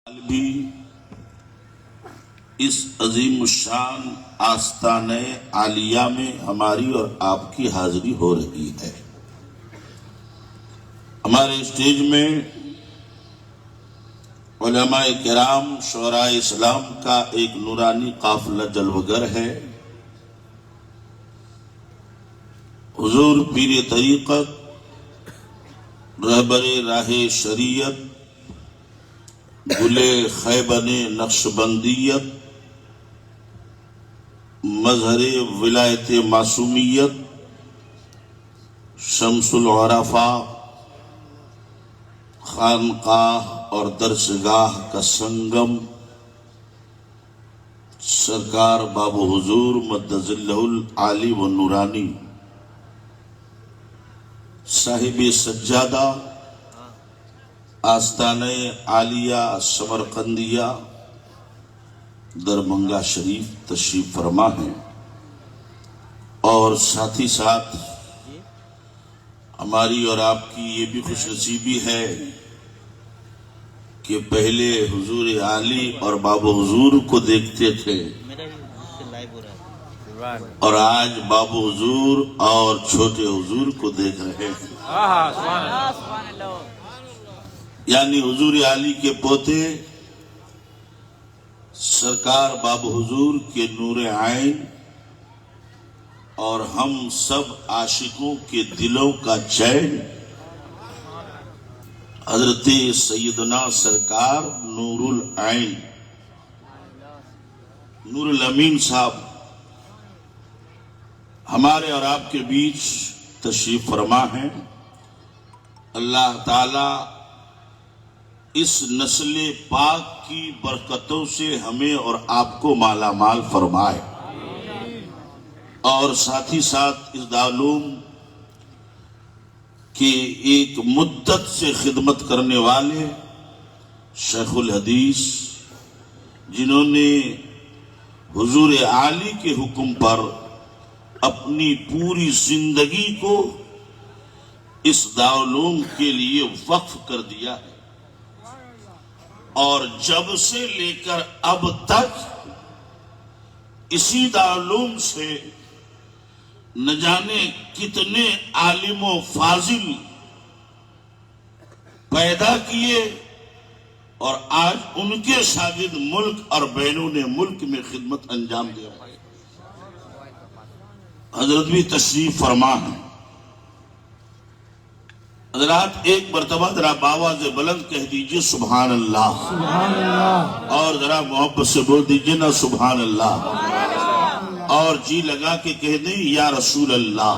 بھی اس عظیم الشان آستانہ عالیہ میں ہماری اور آپ کی حاضری ہو رہی ہے۔ ہمارے اسٹیج میں علماء کرام شعراء اسلام کا ایک نورانی قافلہ جلوگر ہے۔ حضور پیر طریقت، رہبر راہ شریعت، گلے خیبن نقشبندیت، مظہر ولایت معصومیت، شمس العرفاء، خانقاہ اور درسگاہ کا سنگم، سرکار باب حضور مد ظلہ العالی و نورانی، صاحب سجادہ آستانہ عالیہ سمرقندیہ دربھنگہ شریف تشریف فرما ہیں، اور ساتھ ہی ساتھ ہماری اور آپ کی یہ بھی خوش نصیبی ہے کہ پہلے حضور عالی اور باب حضور کو دیکھتے تھے اور آج باب حضور اور چھوٹے حضور کو دیکھ رہے ہیں، یعنی حضور عالی کے پوتے سرکار باب حضور کے نور عین اور ہم سب عاشقوں کے دلوں کا چین حضرت سیدنا سرکار نور العین نور الامین صاحب ہمارے اور آپ کے بیچ تشریف فرما ہیں۔ اللہ تعالی اس نسل پاک کی برکتوں سے ہمیں اور آپ کو مالا مال فرمائے، اور ساتھ ہی ساتھ اس دارالعلوم کے ایک مدت سے خدمت کرنے والے شیخ الحدیث، جنہوں نے حضور عالی کے حکم پر اپنی پوری زندگی کو اس دارالعلوم کے لیے وقف کر دیا ہے، اور جب سے لے کر اب تک اسی دارالعلوم سے نہ جانے کتنے عالم و فاضل پیدا کیے، اور آج ان کے شاگرد ملک اور بیرون ملک میں خدمت انجام دے رہے ہیں۔ حضرت بھی تشریف فرما ہیں۔ حضرات ایک مرتبہ ذرا باواز بلند کہہ دیجئے سبحان اللہ، سبحان اللہ، اور ذرا محبت سے بول دیجئے نا سبحان اللہ، اور جی لگا کے کہہ دیں یا رسول اللہ۔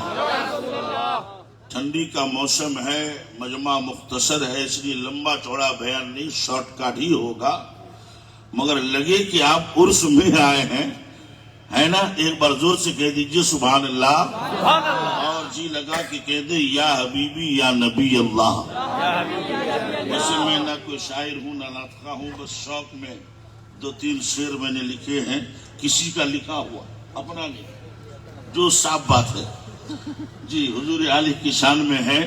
ٹھنڈی کا موسم ہے، مجمع مختصر ہے، اس لیے لمبا چوڑا بیان نہیں، شارٹ کٹ ہی ہوگا، مگر لگے کہ آپ عرس میں آئے ہیں، ہے نا؟ ایک بار زور سے کہہ دیجئے سبحان اللہ، اور جی لگا کہ کہہ دیں یا حبیبی یا نبی اللہ۔ ویسے میں نہ کوئی شاعر ہوں نہ ناطقہ ہوں، بس شوق میں دو تین شعر میں نے لکھے ہیں، کسی کا لکھا ہوا، اپنا نہیں، جو صاف بات ہے۔ جی حضور عالی کی شان میں ہے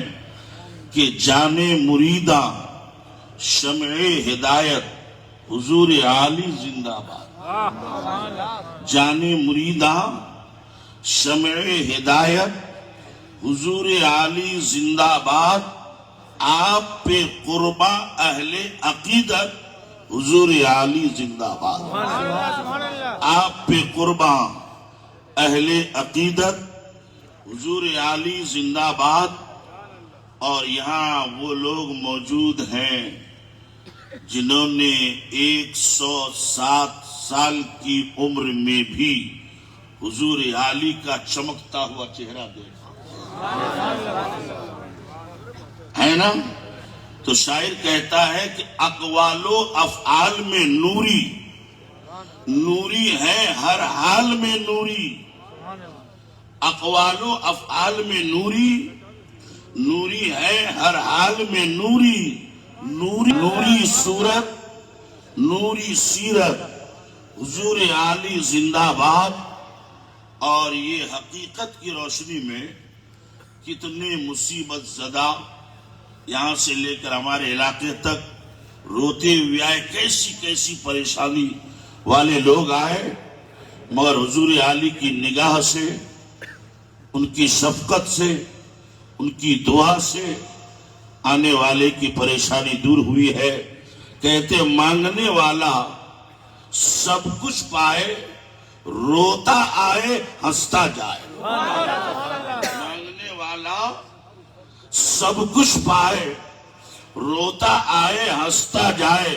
کہ جان مریدہ شمع ہدایت حضور عالی زندہ باد، جان مریدہ شمع ہدایت حضور عالی زندہ باد، آپ پہ قربا اہل عقیدت حضور عالی زندہ باد، آپ پہ قربا اہل عقیدت حضور عالی زندہ باد۔ اور یہاں وہ لوگ موجود ہیں جنہوں نے 107 سال کی عمر میں بھی حضور عالی کا چمکتا ہوا چہرہ دیکھا ہے نا؟ تو شاعر کہتا ہے کہ اقوال و افعال میں نوری، نوری ہے ہر حال میں نوری، اقوال و افعال میں نوری، نوری ہے ہر حال میں نوری، نوری صورت نوری سیرت حضور عالی زندہ باد۔ اور یہ حقیقت کی روشنی میں کتنے مصیبت زدہ یہاں سے لے کر ہمارے علاقے تک روتے ہوئے آئے، کیسی کیسی پریشانی والے لوگ آئے، مگر حضور عالی کی نگاہ سے، ان کی شفقت سے، ان کی دعا سے آنے والے کی پریشانی دور ہوئی ہے۔ کہتے مانگنے والا سب کچھ پائے، روتا آئے ہنستا جائے۔ مانگنے والا سب کچھ پائے، روتا آئے ہنستا جائے،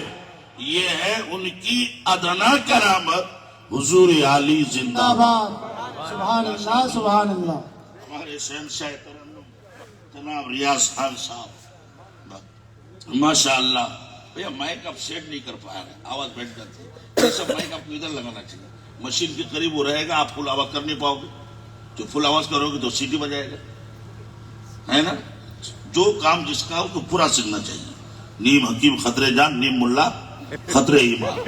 یہ ہے ان کی ادنا کرامت۔ حضور عالی زندہ باد، سبحان اللہ سبحان اللہ۔ ہمارے شہنشاہ ترنم جناب ریاض خان صاحب ماشاءاللہ، بھیا مائک آپ سیٹ نہیں کر پا رہے، آواز بیٹھ جاتی ہے۔ یہ سب مائک آپ کو ادھر لگانا چاہیے، مشین کے قریب وہ رہے گا، آپ فل آواز کر نہیں پاؤ گے۔ جو فل آواز کرو گے تو سیٹی بجائے گا، ہے نا؟ جو کام جس کا ہو تو پورا سننا چاہیے۔ نیم حکیم خطرے جان، نیم ملا خطرے ایمان۔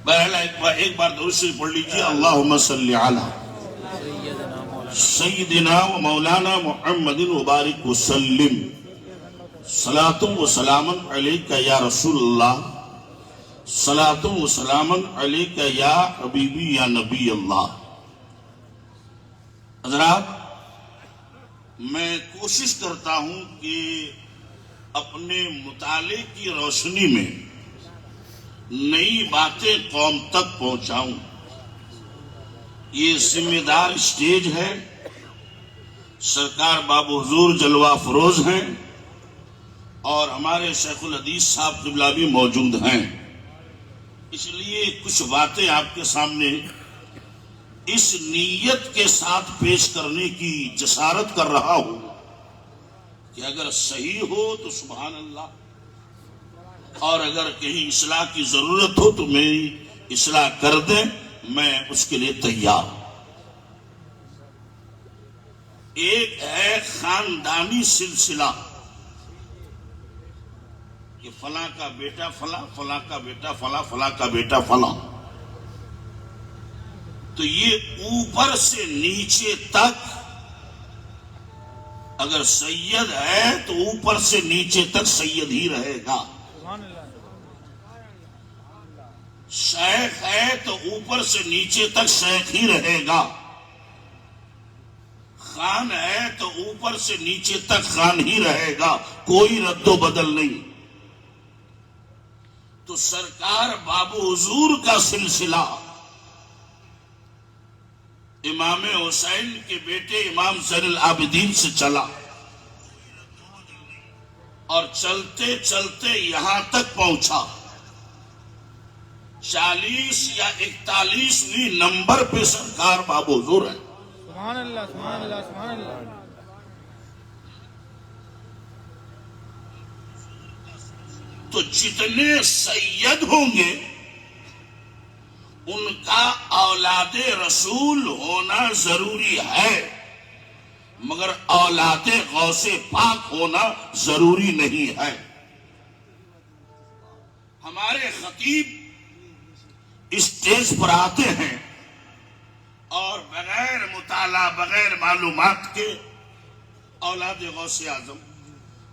بہرحال ایک بار درود شریف پڑھ لیجیے، اللہم صلی علی سیدنا و مولانا محمد وبارک وسلم، صلاۃ و سلام علیک یا رسول اللہ، صلاۃ و سلام علیک یا حبیبی یا نبی اللہ۔ حضرات، میں کوشش کرتا ہوں کہ اپنے مطالعے کی روشنی میں نئی باتیں قوم تک پہنچاؤں۔ یہ ذمہ دار اسٹیج ہے، سرکار بابو حضور جلوہ فروز ہیں اور ہمارے شیخ الحدیث صاحب قبلہ بھی موجود ہیں، اس لیے کچھ باتیں آپ کے سامنے اس نیت کے ساتھ پیش کرنے کی جسارت کر رہا ہوں کہ اگر صحیح ہو تو سبحان اللہ، اور اگر کہیں اصلاح کی ضرورت ہو تو میری اصلاح کر دیں، میں اس کے لیے تیار ہوں۔ ایک ہے خاندانی سلسلہ کہ فلاں کا بیٹا فلاں، فلاں کا بیٹا فلاں، فلاں کا بیٹا فلاں، تو یہ اوپر سے نیچے تک اگر سید ہے تو اوپر سے نیچے تک سید ہی رہے گا، شیخ ہے تو اوپر سے نیچے تک شیخ ہی رہے گا، خان ہے تو اوپر سے نیچے تک خان ہی رہے گا، کوئی رد و بدل نہیں۔ تو سرکار بابو حضور کا سلسلہ امام حسین کے بیٹے امام زین العابدین سے چلا، اور چلتے چلتے یہاں تک پہنچا۔ 40 یا 41ویں نمبر پہ سرکار بابو حضور ہے۔ سبحان اللہ سبحان اللہ سبحان اللہ۔ تو جتنے سید ہوں گے ان کا اولاد رسول ہونا ضروری ہے، مگر اولاد غوث پاک ہونا ضروری نہیں ہے۔ ہمارے خطیب اسٹیج پر آتے ہیں اور بغیر مطالعہ، بغیر معلومات کے اولاد غوث اعظم،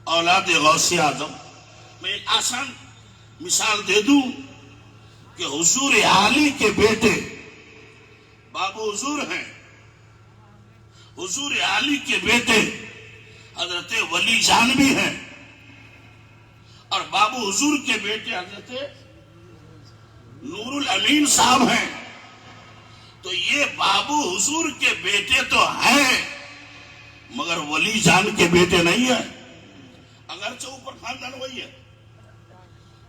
اولاد غوث اعظم۔ میں ایک آسان مثال دے دوں کہ حضور عالی کے بیٹے بابو حضور ہیں، حضور عالی کے بیٹے حضرت ولی جان بھی ہیں، اور بابو حضور کے بیٹے حضرت نور الامین صاحب ہیں۔ تو یہ بابو حضور کے بیٹے تو ہیں مگر ولی جان کے بیٹے نہیں ہیں، اگرچہ اوپر خاندان وہی ہے۔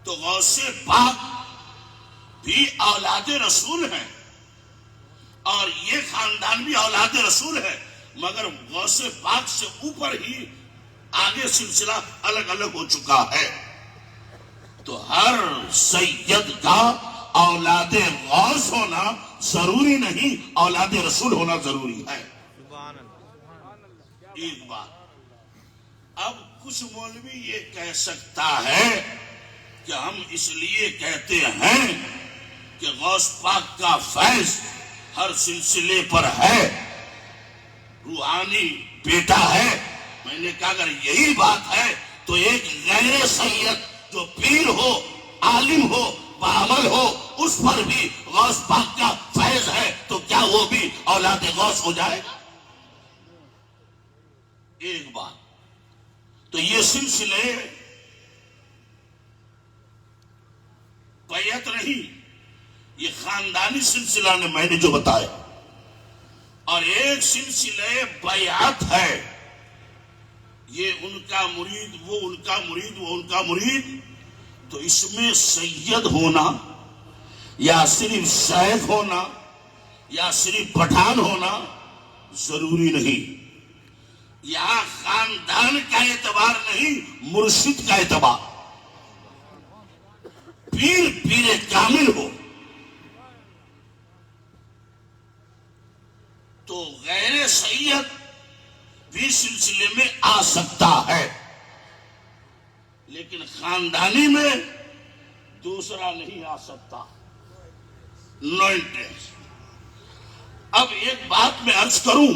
تو غوث پاک بھی اولاد رسول ہیں اور یہ خاندان بھی اولاد رسول ہے، مگر غوث پاک سے اوپر ہی آگے سلسلہ الگ الگ ہو چکا ہے۔ تو ہر سید کا اولاد غوث ہونا ضروری نہیں، اولاد رسول ہونا ضروری ہے۔ ایک بات، اب کچھ مولوی یہ کہہ سکتا ہے کہ ہم اس لیے کہتے ہیں کہ غوث پاک کا فیض ہر سلسلے پر ہے، روحانی بیٹا ہے۔ میں نے کہا اگر یہی بات ہے تو ایک غیر سید جو پیر ہو، عالم ہو، بعمل ہو، اس پر بھی غوث پاک کا فیض ہے، تو کیا وہ بھی اولاد غوث ہو جائے گا؟ ایک بات تو یہ سلسلے بیعت نہیں، یہ خاندانی سلسلہ نے میں نے جو بتایا، اور ایک سلسلے بیعت ہے، یہ ان کا مرید، وہ ان کا مرید، وہ ان کا مرید، تو اس میں سید ہونا یا صرف شیخ ہونا یا صرف پٹھان ہونا ضروری نہیں. یہاں خاندان کا اعتبار نہیں، مرشد کا اعتبار. پیر کامل ہو تو غیر سید بھی سلسلے میں آ سکتا ہے، لیکن خاندانی میں دوسرا نہیں آ سکتا. No interest. اب ایک بات میں عرض کروں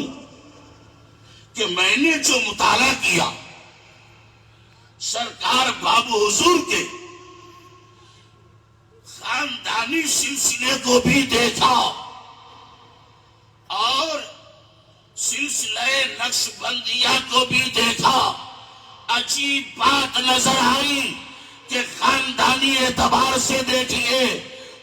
کہ میں نے جو مطالعہ کیا سرکار بابو حضور کے خاندانی سلسلے کو بھی دیکھا اور سلسلہ نقشبندیہ کو بھی دیکھا، عجیب بات نظر آئی کہ خاندانی اعتبار سے دیکھیے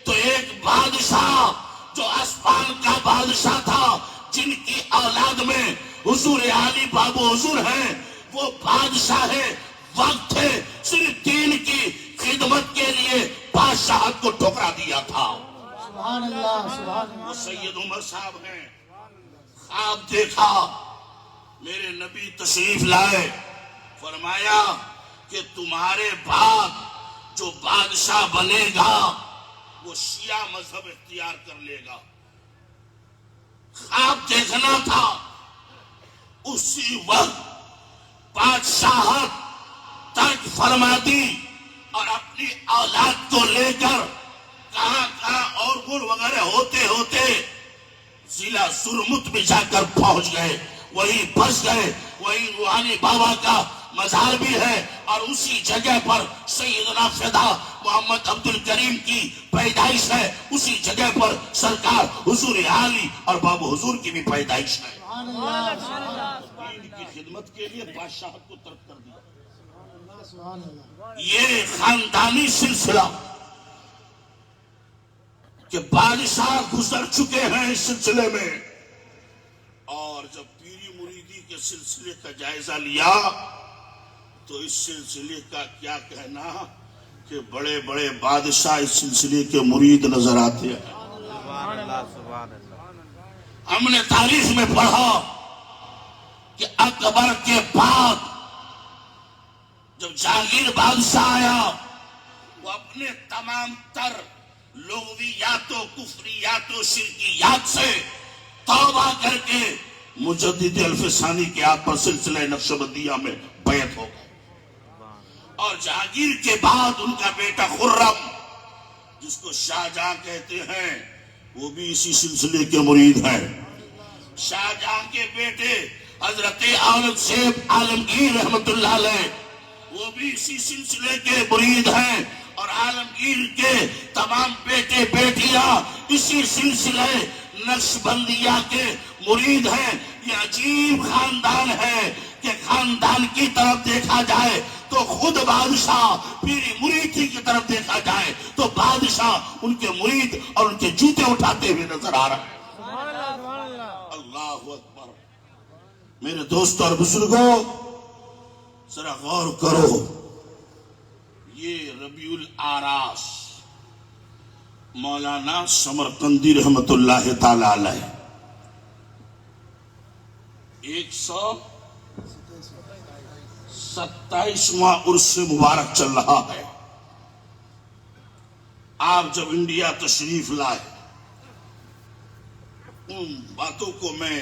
تو ایک بادشاہ جو آسمان کا بادشاہ تھا، جن کی اولاد میں حضور عالی بابو حضور ہیں، وہ بادشاہ وقت تھے، صرف دین کی خدمت کے لیے بادشاہت کو ٹھکرا دیا تھا. سبحان اللہ سبحان وہ اللہ. سید عمر صاحب ہیں. خواب دیکھا، میرے نبی تشریف لائے، فرمایا کہ تمہارے بعد جو بادشاہ بنے گا وہ شیعہ مذہب اختیار کر لے گا. خواب دیکھنا تھا، اسی وقت بادشاہت ترک فرما دی اور اپنی اولاد کو لے کر کہاں اور گڑ وغیرہ ہوتے ہوتے ضلع سرمت میں جا کر پہنچ گئے. وہی بس گئے، وہی روحانی بابا کا مزار بھی ہے، اور اسی جگہ پر سیدنا فدا محمد عبد الکریم کی پیدائش ہے. اسی جگہ پر سرکار حضور عالی اور بابو حضور کی بھی پیدائش ہے. سبحان اللہ سبحان اللہ دین کی خدمت کے لیے بادشاہت کو ترک کر دیا. سبحان اللہ. یہ خاندانی سلسلہ کہ بادشاہ گزر چکے ہیں اس سلسلے میں، اور جب پیری مریدی کے سلسلے کا جائزہ لیا تو اس سلسلے کا کیا کہنا کہ بڑے بڑے بادشاہ اس سلسلے کے مرید نظر آتے ہیں. ہم نے تاریخ میں پڑھا کہ اکبر کے بعد جب جہانگیر بادشاہ آیا، وہ اپنے تمام تر لغویات و کفریات و شرکیات سے توبہ کر کے مجدد الفسانی کے ہاتھ پر سلسلہ نقشبندیہ میں بیعت ہو گئے. اور جہانگیر کے بعد ان کا بیٹا خرم، جس کو شاہجہاں کہتے ہیں، وہ بھی اسی سلسلے کے مرید ہیں. شاہجہاں کے بیٹے حضرت اورنگزیب عالمگیر رحمت اللہ علیہ، وہ بھی اسی سلسلے کے مرید ہیں، اور عالمگیر کے تمام بیٹے بیٹیاں اسی سلسلے نقشبندیہ کے مرید ہیں. یہ عجیب خاندان ہے کہ خاندان کی طرف دیکھا جائے تو خود بادشاہ پیری مریدی کی طرف دیکھا جائے تو بادشاہ ان کے مرید اور ان کے جوتے اٹھاتے ہوئے نظر آ رہا ہے. سبحان اللہ سبحان اللہ. اللہ اکبر. میرے دوست اور بزرگوں، ذرا غور کرو، یہ ربیع الاعراس مولانا سمرقندی رحمت اللہ تعالی علیہ 127واں عرس مبارک چل رہا ہے. آپ جب انڈیا تشریف لائے، ان باتوں کو میں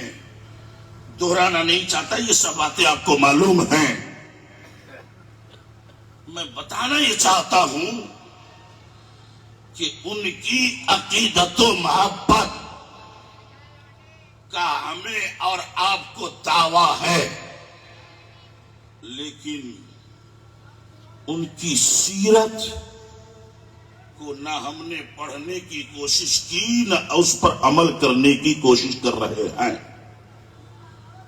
دہرانا نہیں چاہتا، یہ سب باتیں آپ کو معلوم ہیں. میں بتانا یہ چاہتا ہوں کہ ان کی عقیدت و محبت کا ہمیں اور آپ کو دعویٰ ہے، لیکن ان کی سیرت کو نہ ہم نے پڑھنے کی کوشش کی نہ اس پر عمل کرنے کی کوشش کر رہے ہیں۔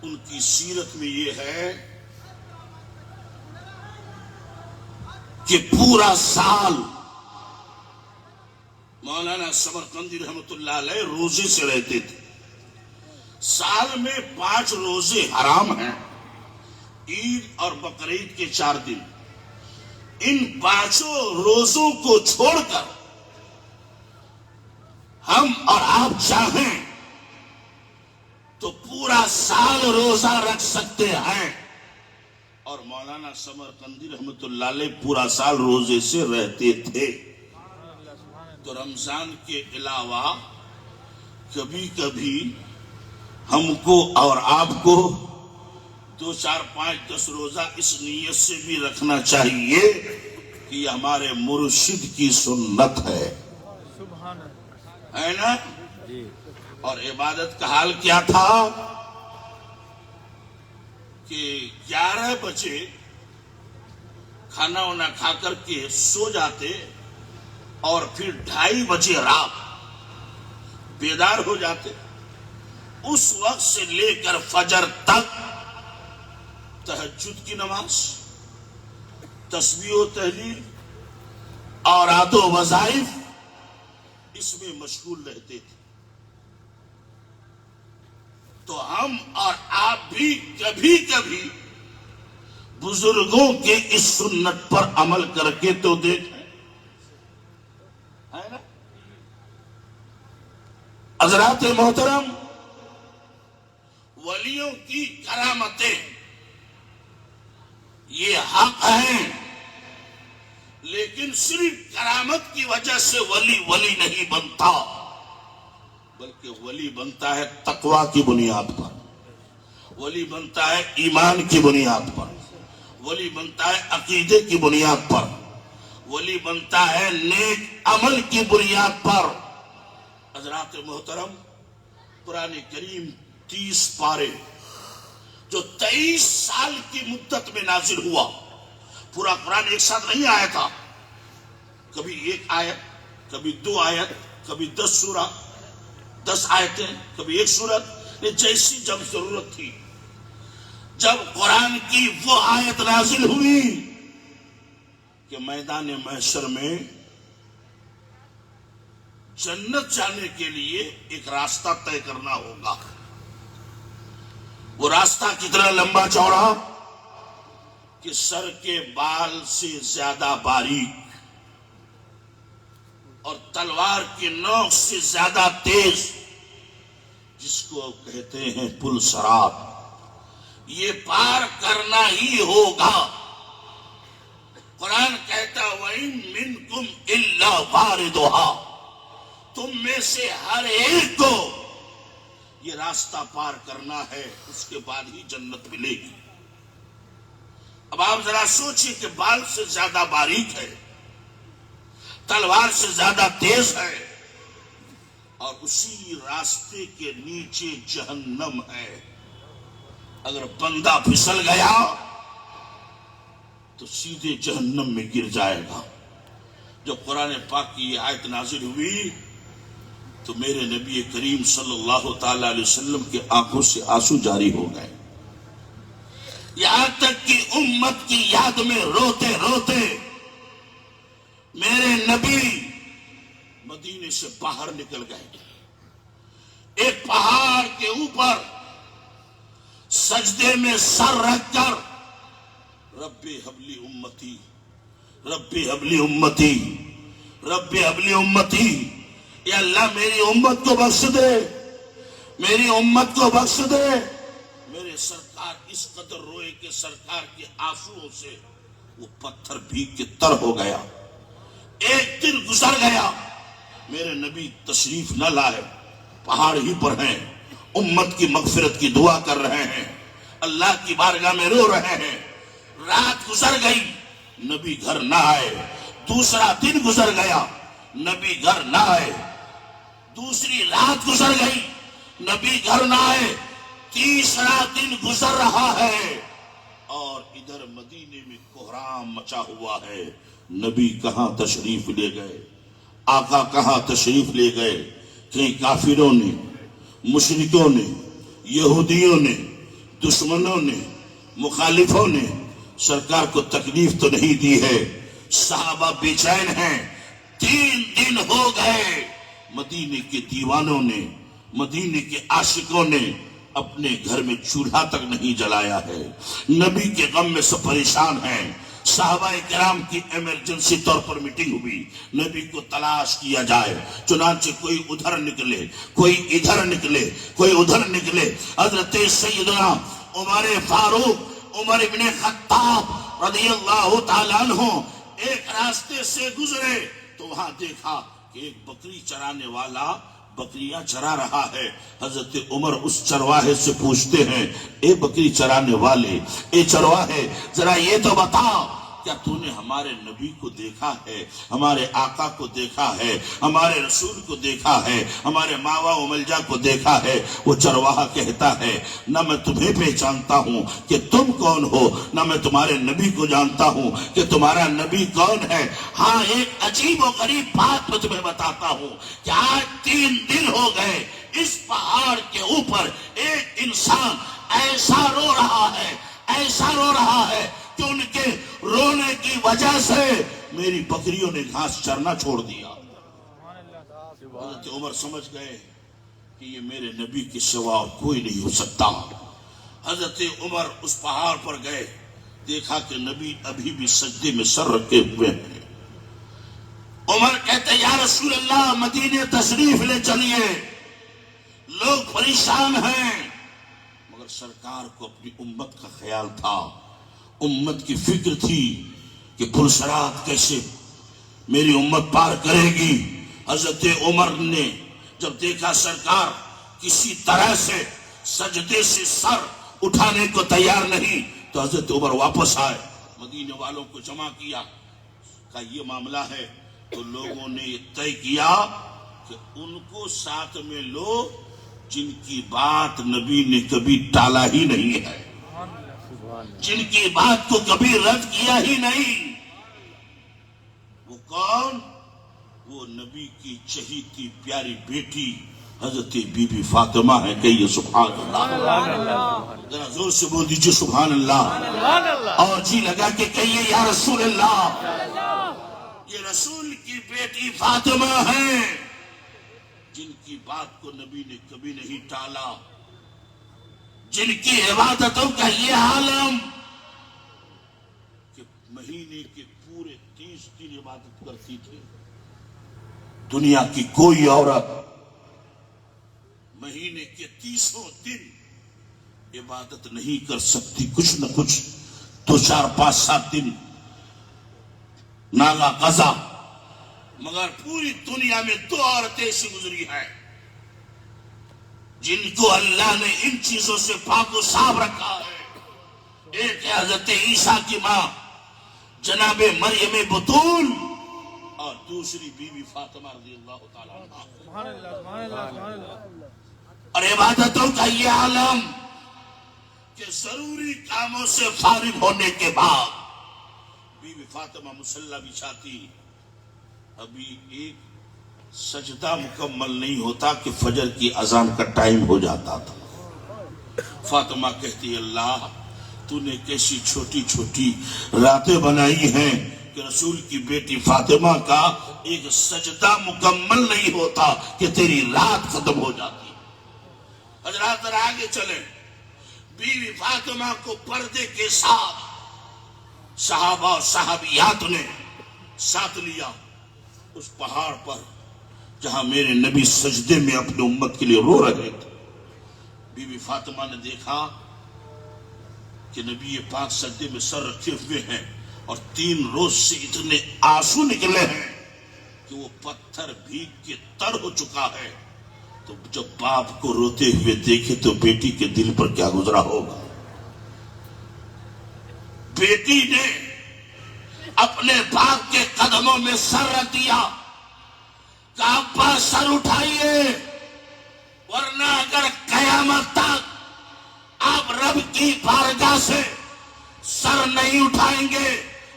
ان کی سیرت میں یہ ہے کہ پورا سال مولانا سمرقندی رحمت اللہ علیہ روزے سے رہتے تھے۔ سال میں 5 روزے حرام ہیں، عید اور بقرعید کے 4 دن۔ ان 5 روزوں کو چھوڑ کر ہم اور آپ چاہیں تو پورا سال روزہ رکھ سکتے ہیں، اور مولانا سمرقندی رحمت اللہ علیہ پورا سال روزے سے رہتے تھے۔ تو رمضان کے علاوہ کبھی کبھی ہم کو اور آپ کو 2 4 5 10 روزہ اس نیت سے بھی رکھنا چاہیے کہ یہ ہمارے مرشد کی سنت ہے، ہے نا؟ اور عبادت کا حال کیا تھا کہ 11 بجے کھانا وانا کھا کر کے سو جاتے اور پھر 2:30 بجے رات بیدار ہو جاتے۔ اس وقت سے لے کر فجر تک تہجد کی نماز، تسبیح و تہلیل اور اوراد و وظائف اس میں مشغول رہتے تھے۔ تو ہم اور آپ بھی کبھی کبھی بزرگوں کے اس سنت پر عمل کر کے تو دیکھیں، ہے نا؟ حضرات محترم، ولیوں کی کرامتیں یہ حق ہیں، لیکن صرف کرامت کی وجہ سے ولی نہیں بنتا، بلکہ ولی بنتا ہے تقوی کی بنیاد پر، ولی بنتا ہے ایمان کی بنیاد پر، ولی بنتا ہے عقیدے کی بنیاد پر، ولی بنتا ہے نیک عمل کی بنیاد پر۔ حضرات محترم، قرآن کریم 30 پارے جو 23 سال کی مدت میں نازل ہوا، پورا قرآن ایک ساتھ نہیں آیا تھا، کبھی 1 آیت، کبھی 2 آیت، کبھی 10 سورہ، 10 آیتیں، کبھی 1 سورت، جیسی جب ضرورت تھی۔ جب قرآن کی وہ آیت نازل ہوئی کہ میدان محشر میں جنت جانے کے لیے ایک راستہ طے کرنا ہوگا، وہ راستہ کتنا لمبا چوڑا کہ سر کے بال سے زیادہ باریک اور تلوار کی نوک سے زیادہ تیز، جس کو کہتے ہیں پل صراط، یہ پار کرنا ہی ہوگا۔ قرآن کہتا وَإِن مِّنكُمْ إِلَّا وَارِدُهَا، تم میں سے ہر ایک کو یہ راستہ پار کرنا ہے، اس کے بعد ہی جنت ملے گی۔ اب آپ ذرا سوچیں کہ بال سے زیادہ باریک ہے، تلوار سے زیادہ تیز ہے، اور اسی راستے کے نیچے جہنم ہے۔ اگر بندہ پھسل گیا تو سیدھے جہنم میں گر جائے گا۔ جب قرآن پاک کی یہ آیت نازل ہوئی تو میرے نبی کریم صلی اللہ تعالی علیہ وسلم کے آنکھوں سے آنسو جاری ہو گئے، یہاں تک کہ امت کی یاد میں روتے روتے میرے نبی مدینے سے باہر نکل گئے، ایک پہاڑ کے اوپر سجدے میں سر رکھ کر رب حبلی امتی، رب حبلی امتی، رب حبلی امتی، یا اللہ میری امت کو بخش دے، میری امت کو بخش دے۔ میرے سرکار اس قدر روئے کہ سرکار کے آنسوؤں سے وہ پتھر بھیگ کے تر ہو گیا۔ ایک دن گزر گیا، میرے نبی تشریف نہ لائے، پہاڑ ہی پر ہیں، امت کی مغفرت کی دعا کر رہے ہیں، اللہ کی بارگاہ میں رو رہے ہیں۔ رات گزر گئی، نبی گھر نہ آئے، دوسرا دن گزر گیا، نبی گھر نہ آئے، دوسری رات گزر گئی، نبی گھر نہ آئے، تیسرا دن گزر رہا ہے، اور ادھر مدینے میں کوہرام مچا ہوا ہے، نبی کہاں تشریف لے گئے، آقا کہاں تشریف لے گئے؟ کہیں کافروں نے، مشرکوں نے، یہودیوں نے، دشمنوں نے، مخالفوں نے سرکار کو تکلیف تو نہیں دی ہے؟ صحابہ بے چین ہیں، 3 دن ہو گئے، مدینے کے دیوانوں نے، مدینے کے عاشقوں نے اپنے گھر میں چولہا تک نہیں جلایا ہے، نبی کے غم میں سب پریشان ہیں۔ صحابہ کرام کی ایمرجنسی طور پر میٹنگ ہوئی، نبی کو تلاش کیا جائے، چنانچہ کوئی ادھر نکلے، کوئی ادھر نکلے، کوئی ادھر نکلے۔ حضرت سیدنا عمر فاروق، عمر ابن خطاب رضی اللہ تعالیٰ عنہ ایک راستے سے گزرے تو وہاں دیکھا کہ ایک بکری چرانے والا بکریاں چرا رہا ہے۔ حضرت عمر اس چرواہے سے پوچھتے ہیں، اے بکری چرانے والے، اے چرواہے، ذرا یہ تو بتا، کیا تو نے ہمارے نبی کو دیکھا ہے، ہمارے آقا کو دیکھا ہے، ہمارے رسول کو دیکھا ہے، ہمارے ماوا و ملجا کو دیکھا ہے؟ وہ چرواہا کہتا ہے، نہ میں تمہیں پہچانتا ہوں کہ تم کون ہو، نہ میں تمہارے نبی کو جانتا ہوں کہ تمہارا نبی کون ہے۔ ہاں ایک عجیب و غریب بات میں تمہیں بتاتا ہوں کہ آج 3 دن ہو گئے، اس پہاڑ کے اوپر ایک انسان ایسا رو رہا ہے، ایسا رو رہا ہے کہ ان کے رونے کی وجہ سے میری بکریوں نے گھاس چرنا چھوڑ دیا۔ حضرت عمر سمجھ گئے کہ یہ میرے نبی کے سوا اور کوئی نہیں ہو سکتا۔ حضرت عمر اس پہاڑ پر گئے، دیکھا کہ نبی ابھی بھی سجدے میں سر رکھے ہوئے ہیں۔ عمر کہتے یا رسول اللہ مدینے تشریف لے چلیے، لوگ پریشان ہیں۔ مگر سرکار کو اپنی امت کا خیال تھا، امت کی فکر تھی کہ پرسرات کیسے میری امت پار کرے گی۔ حضرت عمر نے جب دیکھا سرکار کسی طرح سے سجدے سے سر اٹھانے کو تیار نہیں تو حضرت عمر واپس آئے، مدینے والوں کو جمع کیا، کہا یہ معاملہ ہے۔ تو لوگوں نے یہ طے کیا کہ ان کو ساتھ میں لو جن کی بات نبی نے کبھی ٹالا ہی نہیں ہے، جن کی بات کو کبھی رد کیا ہی نہیں۔ وہ کون؟ وہ نبی کی چہیتی پیاری بیٹی حضرت بی بی فاطمہ ہے۔ کہیے سبحان اللہ، ذرا زور سے بول دیجیے سبحان اللہ، اور جی لگا کے کہیے یا رسول اللہ۔ یہ رسول کی بیٹی فاطمہ ہے جن کی بات کو نبی نے کبھی نہیں ٹالا، جن کی عبادتوں کا یہ عالم کہ مہینے کے پورے 30 دن عبادت کرتی تھی۔ دنیا کی کوئی عورت مہینے کے 30 دن عبادت نہیں کر سکتی، کچھ نہ کچھ 2 4 5 7 دن ناغا قضا۔ مگر پوری دنیا میں 2 عورتیں ایسی گزری ہیں جن کو اللہ نے ان چیزوں سے پاک و صاف رکھا ہے۔ ایک ہے حضرت عیسیٰ کی ماں جناب مریم بتول، اور دوسری بی بی فاطمہ رضی اللہ تعالیٰ عنہا۔ اور عبادتوں کا یہ عالم کہ ضروری کاموں سے فارغ ہونے کے بعد بی بی فاطمہ مصلی بچھاتی، ابھی ایک سجدہ مکمل نہیں ہوتا کہ فجر کی اذان کا ٹائم ہو جاتا تھا۔ فاطمہ کہتی اللہ تو نے کیسی چھوٹی چھوٹی راتیں بنائی ہیں کہ رسول کی بیٹی فاطمہ کا ایک سجدہ مکمل نہیں ہوتا کہ تیری رات ختم ہو جاتی۔ حضرات ذرا آگے چلیں، بیوی فاطمہ کو پردے کے ساتھ صحابہ اور صحابیات نے ساتھ لیا اس پہاڑ پر جہاں میرے نبی سجدے میں اپنے امت کے لیے رو رہے تھے۔ بی بی فاطمہ نے دیکھا کہ نبی پاک سجدے میں سر رکھے ہوئے ہیں اور 3 روز سے اتنے آنسو نکلے ہیں کہ وہ پتھر بھیگ کے تر ہو چکا ہے۔ تو جب باپ کو روتے ہوئے دیکھے تو بیٹی کے دل پر کیا گزرا ہوگا۔ بیٹی نے اپنے باپ کے قدموں میں سر رکھ دیا، کہا ابا سر اٹھائیے، ورنہ اگر قیامت تک آپ رب کی بارگاہ سے سر نہیں اٹھائیں گے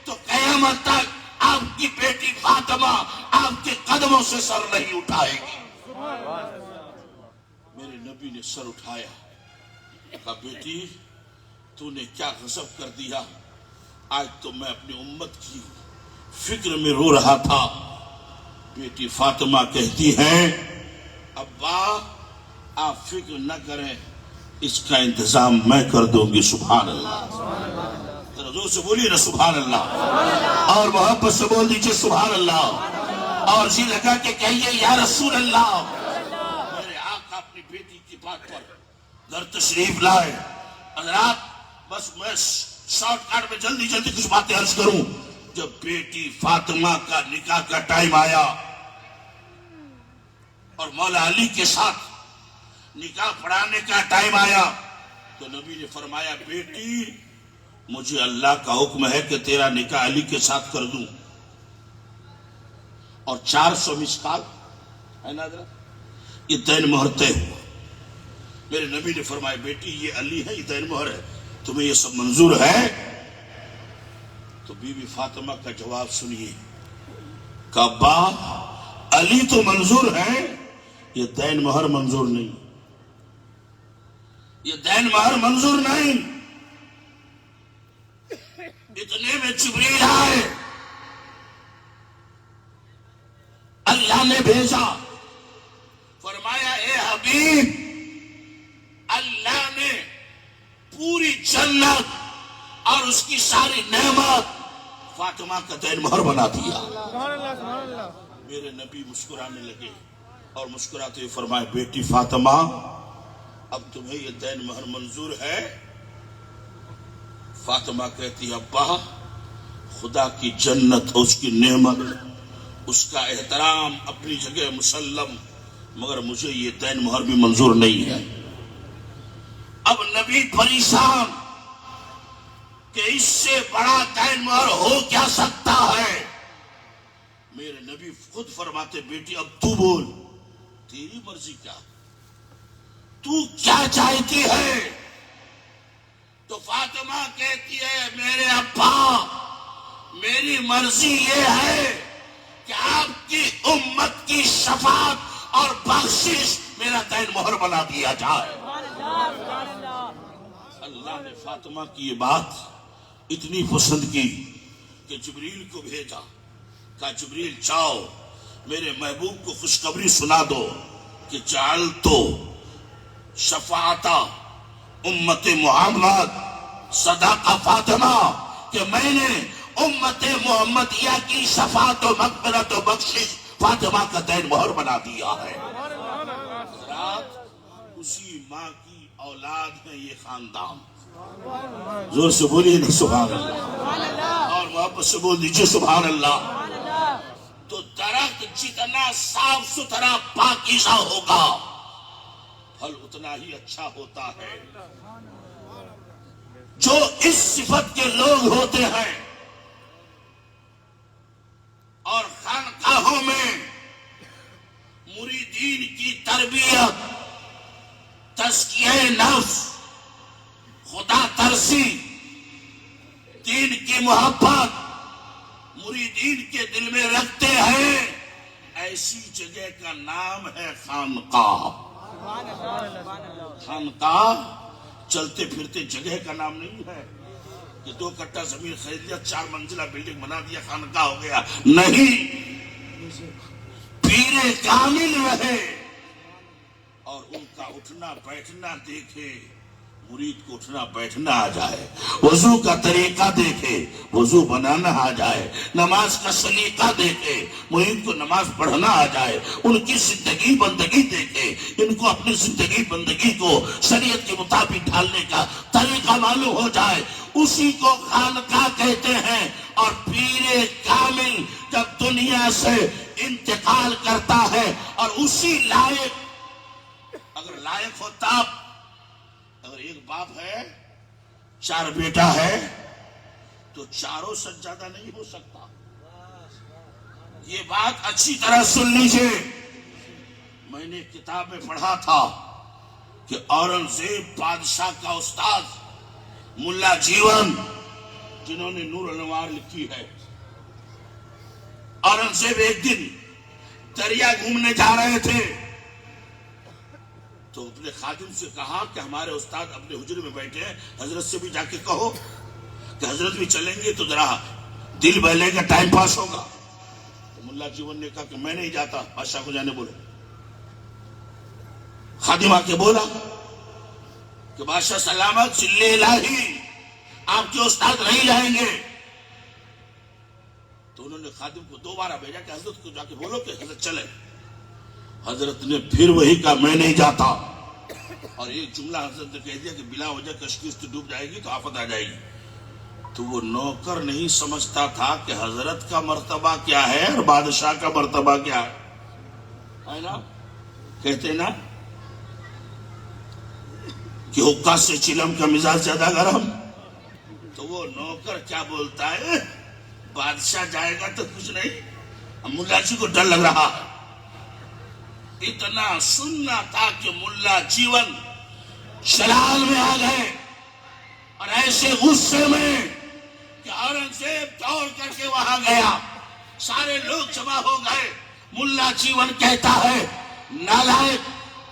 تو قیامت تک آپ کی بیٹی فاطمہ آپ کے قدموں سے سر نہیں اٹھائے گی۔ میرے نبی نے سر اٹھایا، کہا بیٹی تو نے کیا غضب کر دیا، آج تو میں اپنی امت کی فکر میں رو رہا تھا۔ بیٹی فاطمہ کہتی ہے ابا آپ فکر نہ کریں، اس کا انتظام میں کر دوں گی۔ سبحان اللہ، زور سے بولیے نا سبحان اللہ، اور محبت سے بول دیجئے سبحان اللہ، اور جی لگا کے کہیے یا رسول اللہ۔ میرے آقا اپنی بیٹی کی بات پر گھر تشریف لائے۔ حضرات بس میں شارٹ کٹ میں جلدی جلدی کچھ باتیں عرض کروں۔ جب بیٹی فاطمہ کا نکاح کا ٹائم آیا اور مولا علی کے ساتھ نکاح پڑھانے کا ٹائم آیا تو نبی نے فرمایا بیٹی مجھے اللہ کا حکم ہے کہ تیرا نکاح علی کے ساتھ کر دوں، اور 400 مسکال ہے نا حضرت، یہ دین مہر طے ہوا۔ میرے نبی نے فرمایا بیٹی یہ علی ہے، یہ دین مہر ہے، تمہیں یہ سب منظور ہے؟ تو بی بی فاطمہ کا جواب سنیے، کہ ابا علی تو منظور ہے، یہ دین مہر منظور نہیں، یہ دین مہر منظور نہیں۔ اتنے میں جبریل آئے، اللہ نے بھیجا، فرمایا اے حبیب اللہ نے پوری جنت اور اس کی ساری نعمت فاطمہ کا دین مہر بنا دیا۔ میرے نبی مسکرانے لگے اور مسکراتے ہوئے فرمائے بیٹی فاطمہ اب تمہیں یہ دین مہر منظور ہے؟ فاطمہ کہتی ابا خدا کی جنت اس کی نعمت اس کا احترام اپنی جگہ مسلم، مگر مجھے یہ دین مہر بھی منظور نہیں ہے۔ اب نبی پریشان کہ اس سے بڑا دین مہر ہو کیا سکتا ہے۔ میرے نبی خود فرماتے بیٹی اب تو بول، تیری مرضی کیا، تو کیا چاہتی ہے؟ تو فاطمہ کہتی ہے میرے ابا میری مرضی یہ ہے کہ آپ کی امت کی شفاعت اور بخشش میرا دین مہر بنا دیا جائے۔ اللہ نے فاطمہ کی یہ بات اتنی پسند کی کہ جبریل کو بھیجا، کہا جبریل جاؤ میرے محبوب کو خوشخبری سنا دو کہ جعلتو شفاعتا امت محمد صداقہ فاطمہ، کہ میں نے امت محمدیہ کی شفاعت و مغفرت و بخشش فاطمہ کا دین مہر بنا دیا ہے۔ حضرات اسی ماں کی اولاد ہے یہ خاندان، زور سے بولیے نہیں سبحان اللہ، اور محبت سے بول دیجئے سبحان اللہ۔ تو درخت جتنا صاف ستھرا پاکیزہ ہوگا پھل اتنا ہی اچھا ہوتا ہے۔ جو اس صفت کے لوگ ہوتے ہیں اور خانقاہوں میں مریدین کی تربیت، تزکیہ نفس، خدا ترسی، دین کی محبت مریدین کے دل میں رکھتے ہیں، ایسی جگہ کا نام ہے خانقاہ۔ خانقاہ چلتے پھرتے جگہ کا نام نہیں ہے کہ 2 کٹھا زمین خرید لیا 4 منزلہ بلڈنگ بنا دیا خانقاہ ہو گیا، نہیں، پیر کامل رہے اور ان کا اٹھنا بیٹھنا دیکھے، مرید کو اٹھنا بیٹھنا آ جائے، وضو کا طریقہ دیکھے، وضو بنانا آ جائے، نماز کا سلیقہ دیکھے، مرید کو نماز پڑھنا آ جائے، ان کی زندگی بندگی دیکھے، ان کو اپنی زندگی بندگی کو شریعت کے مطابق ڈھالنے کا طریقہ معلوم ہو جائے، اسی کو خانقاہ کہتے ہیں۔ اور پیر کامل جب دنیا سے انتقال کرتا ہے اور اسی لائق اگر لائق ہوتا، اگر ایک باپ ہے 4 بیٹا ہے تو 4 سجادہ نہیں ہو سکتا۔ یہ بات اچھی طرح سن لیجئے، میں نے کتاب میں پڑھا تھا کہ اورنگزیب بادشاہ کا استاد ملا جیون جنہوں نے نور الانوار لکھی ہے. اورنگزیب ایک دن دریا گھومنے جا رہے تھے تو اپنے خادم سے کہا کہ ہمارے استاد اپنے حجرے میں بیٹھے ہیں, حضرت سے بھی جا کے کہو کہ حضرت بھی چلیں گے تو ذرا دل بہلے کا, ٹائم پاس ہوگا. تو ملا جیون نے کہا کہ میں نہیں جاتا, بادشاہ کو جانے بولو. خادم آ کے بولا کہ بادشاہ سلامت, چلے الہی, آپ کے استاد نہیں جائیں گے. تو انہوں نے خادم کو دوبارہ بھیجا کہ حضرت کو جا کے بولو کہ حضرت چلے. حضرت نے پھر وہی کہا میں نہیں جاتا, اور ایک جملہ حضرت نے کہہ دیا کہ بلا وجہ کشتی ڈوب جائے گی تو آفت آ جائے گی. تو وہ نوکر نہیں سمجھتا تھا کہ حضرت کا مرتبہ کیا ہے اور بادشاہ کا مرتبہ کیا ہے نا. کہتے نا کہ حقہ سے چلم کا مزاج زیادہ گرم. تو وہ نوکر کیا بولتا ہے, بادشاہ جائے گا تو کچھ نہیں, ملا جی کو ڈر لگ رہا ہے. اتنا سننا تھا کہ ملا جیون شلال میں آ گئے اور ایسے غصے میں کہ اورنگزیب دوڑ کر کے وہاں گیا. سارے لوگ جمع ہو گئے. ملا جیون کہتا ہے نالائق,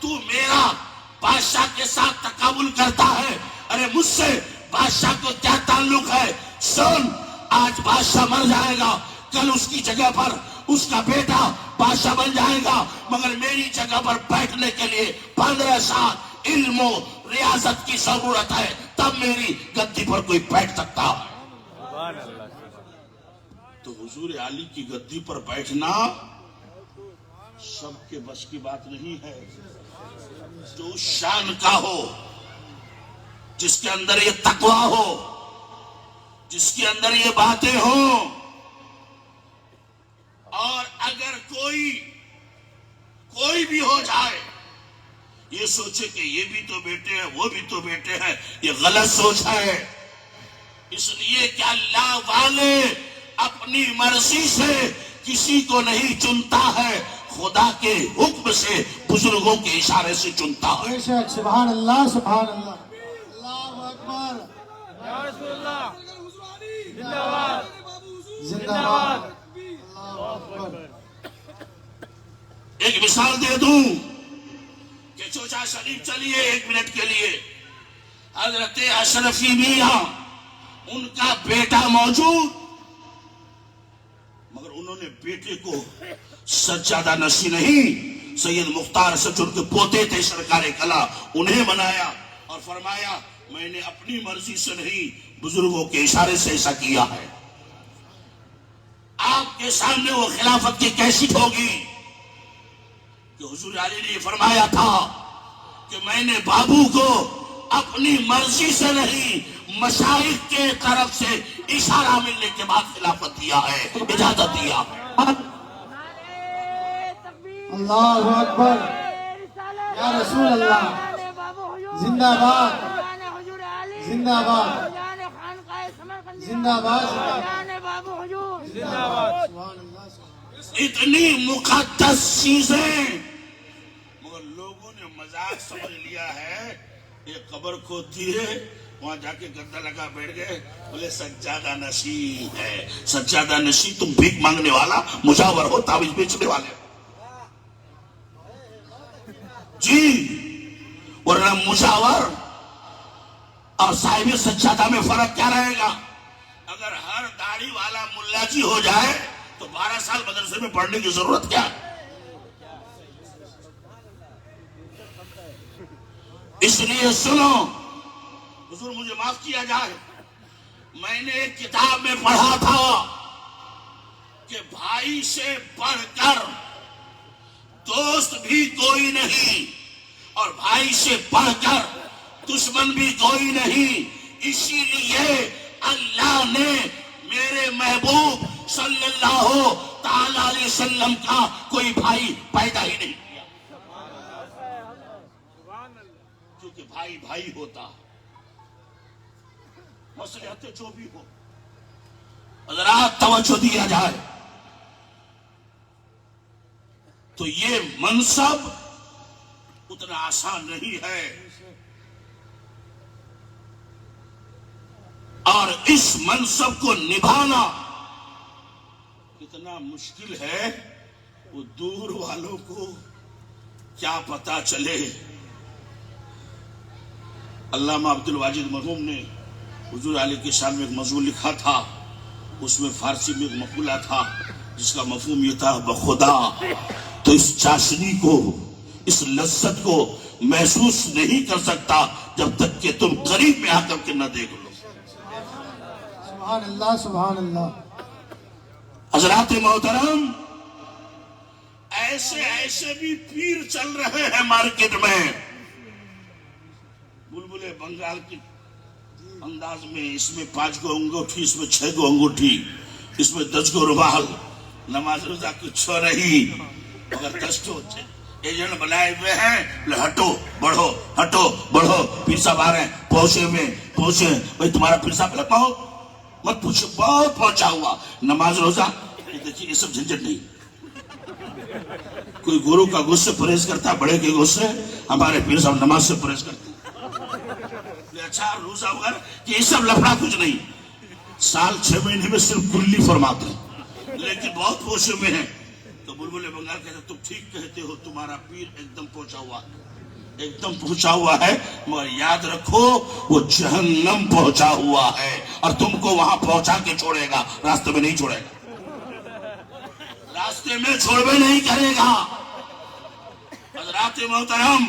تو میرا بادشاہ کے ساتھ تقابل کرتا ہے, ارے مجھ سے بادشاہ کو کیا تعلق ہے. سن, آج بادشاہ مر جائے گا, کل اس کی جگہ پر اس کا بیٹا بادشاہ بن جائے گا, مگر میری جگہ پر بیٹھنے کے لیے 15 سال علم و ریاضت کی ضرورت ہے, تب میری گدی پر کوئی بیٹھ سکتا ہے. تو حضور علی کی گدی پر بیٹھنا سب کے بس کی بات نہیں ہے. جو شان کا ہو, جس کے اندر یہ تقویٰ ہو, جس کے اندر یہ باتیں ہوں, اور اگر کوئی بھی ہو جائے یہ سوچے کہ یہ بھی تو بیٹے ہیں وہ بھی تو بیٹے ہیں, یہ غلط سوچ ہے. اس لیے کہ اللہ والے اپنی مرضی سے کسی کو نہیں چنتا ہے, خدا کے حکم سے بزرگوں کے اشارے سے چنتا ہے. بے شک, سبحان اللہ, سبحان اللہ, اللہ اکبر, یا رسول اللہ, زندہ باد, زندہ باد, اللہ اکبر. ایک مثال دے دوں کہ چوچا شریف چلیے 1 منٹ کے لیے. حضرت اشرفی میاں ان کا بیٹا موجود, مگر انہوں نے بیٹے کو سجادہ نشی نہیں, سید مختار سچ ان کے پوتے تھے سرکار کلا, انہیں بنایا اور فرمایا میں نے اپنی مرضی سے نہیں بزرگوں کے اشارے سے ایسا کیا ہے. آپ کے سامنے وہ خلافت کی کیسٹ ہوگی کہ حضور علی نے فرمایا تھا کہ میں نے بابو کو اپنی مرضی سے نہیں مشائخ کے طرف سے اشارہ ملنے کے بعد خلافت دیا ہے, اجازت دیا ہے. اللہ اکبر, یا رسول اللہ, زندہ باد, زندہ باد, زندہ باد, زندہ باد. سبحان اللہ, اتنی مقدس چیزیں, مگر لوگوں نے مذاق سمجھ لیا ہے. ایک قبر کھودی ہے, وہاں جا کے گدا لگا بیٹھ گئے, بولے سجادہ نشی ہے. سجادہ نشی تم بھیک مانگنے والا, مجاور ہو, تعویذ بیچنے والے جی. ورنہ مجاور اور صاحب سجادہ میں فرق کیا رہے گا؟ اگر ہر داڑھی والا ملا جی ہو جائے تو 12 سال مدرسے میں پڑھنے کی ضرورت کیا ہے؟ اس لیے سنو, حضور مجھے معاف کیا جائے, میں نے ایک کتاب میں پڑھا تھا کہ بھائی سے بڑھ کر دوست بھی کوئی نہیں اور بھائی سے بڑھ کر دشمن بھی کوئی نہیں. اسی لیے اللہ نے میرے محبوب صلی اللہ تعالی علیہ وسلم کا کوئی بھائی پیدا ہی نہیں کیا, کیونکہ بھائی بھائی ہوتا, مصلحت جو بھی ہو. حضرات توجہ دیا جائے تو یہ منصب اتنا آسان نہیں ہے, اور اس منصب کو نبھانا کتنا مشکل ہے وہ دور والوں کو کیا پتا چلے۔ علامہ عبد الواجد مرحوم نے حضور علیہ کے شان میں ایک مضمون لکھا تھا، اس میں فارسی میں ایک مقولہ تھا جس کا مفہوم یہ تھا، بخدا تو اس چاشنی کو، اس لذت کو محسوس نہیں کر سکتا جب تک کہ تم قریب میں آ کر کے نہ دیکھ لو۔ سبحان اللہ سبحان اللہ۔ حضرات محترم، ایسے ایسے بھی پیر چل رہے ہیں مارکیٹ میں، بلبلے بنگال کی انداز میں، اس میں 5 گو انگوٹھی، اس میں 6 گو انگوٹھی، اس میں 10 گو رومال، نماز روزہ کچھ نہیں، مگر 10 تو ایجنٹ بنائے ہوئے ہیں، ہٹو بڑھو ہٹو بڑھو، پیر صاحب آ رہے ہیں پہنچے میں پہنچے، بھائی تمہارا پیر صاحب لگا ہو مت پوچھو، بہت پہنچا ہوا، نماز روزہ یہ دیکھیے، یہ سب جھنجھٹ نہیں۔ کوئی گورو کا گوشت سے پرہیز کرتا ہے، بڑے کے گوشت سے، ہمارے پیر صاحب نماز سے پرہیز کرتے ہیں، اچھا روزہ وغیرہ، یہ سب لفڑا کچھ نہیں، سال 6 مہینے میں صرف کلی فرماتے ہیں، لیکن بہت پوچھے میں ہیں۔ تو بلبلے بنگال کہتے ہیں تم ٹھیک کہتے ہو، تمہارا پیر ایک دم پہنچا ہوا ہے، ایک دم پہنچا ہوا ہے، مگر یاد رکھو وہ جہنم پہنچا ہوا ہے، اور تم کو وہاں پہنچا کے چھوڑے گا، راستے میں نہیں چھوڑے گا، راستے میں چھوڑے نہیں کرے گا۔ حضرات محترم،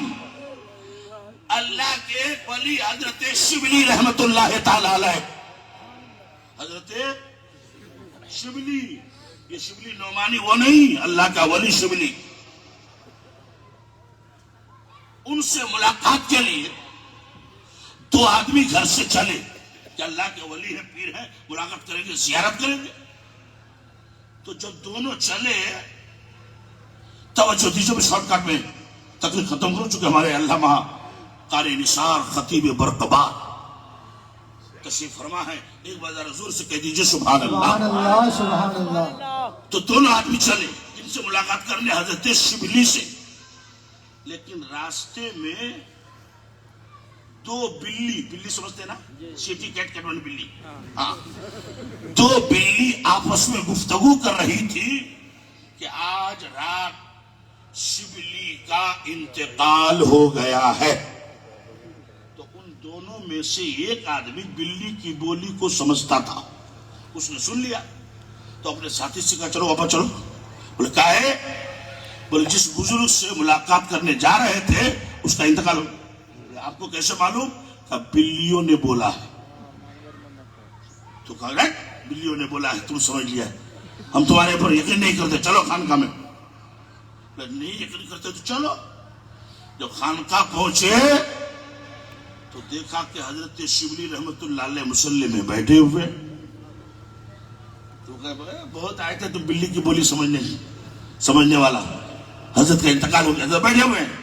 اللہ کے ولی حضرت شبلی رحمت اللہ تعالی علیہ، حضرت شبلی، یہ شبلی نعمانی وہ نہیں، اللہ کا ولی شبلی، ان سے ملاقات کے لیے 2 آدمی گھر سے چلے کہ اللہ کے ولی ہے، پیر ہے، ملاقات کریں گے، زیارت کریں گے۔ تو جب دونوں چلے، توجہ دیجیے، میں شارٹ کٹ میں تقریر ختم کروں، چونکہ ہمارے علامہ قاری نثار خطیب برقبار تشریف فرما ہے، ایک بار حضور سے کہہ دیجئے سبحان سبحان اللہ۔ اللہ سبحان اللہ۔ تو دونوں آدمی چلے ان سے ملاقات کرنے حضرت شبلی سے، لیکن راستے میں 2 بلی سمجھتے نا، سیٹی کیٹ والی بلی، ہاں، 2 بلی آپس میں گفتگو کر رہی تھی کہ آج رات شبلی کا انتقال ہو گیا ہے۔ تو ان دونوں میں سے ایک آدمی بلی کی بولی کو سمجھتا تھا، اس نے سن لیا، تو اپنے ساتھی سے کہا چلو واپس چلو۔ بولے کہا ہے؟ بولے جس بزرگ سے ملاقات کرنے جا رہے تھے اس کا انتقال ہو گیا۔ آپ کو کیسے معلوم؟ کہا بلیوں نے بولا ہے۔ تو کہا بلیوں نے بولا ہے، تم سمجھ لیا ہے، ہم تمہارے پر یقین نہیں کرتے، چلو خانقاہ میں۔ نہیں یقین کرتے تو چلو۔ جب خانقاہ پہنچے تو دیکھا کہ حضرت شبلی رحمت اللہ علیہ مصلی میں بیٹھے ہوئے، تو کہا بہت آئے تھے تم بلی کی بولی سمجھنے والا، حضرت کا انتقال ہو گیا، حضرت بیٹھے ہوئے ہیں۔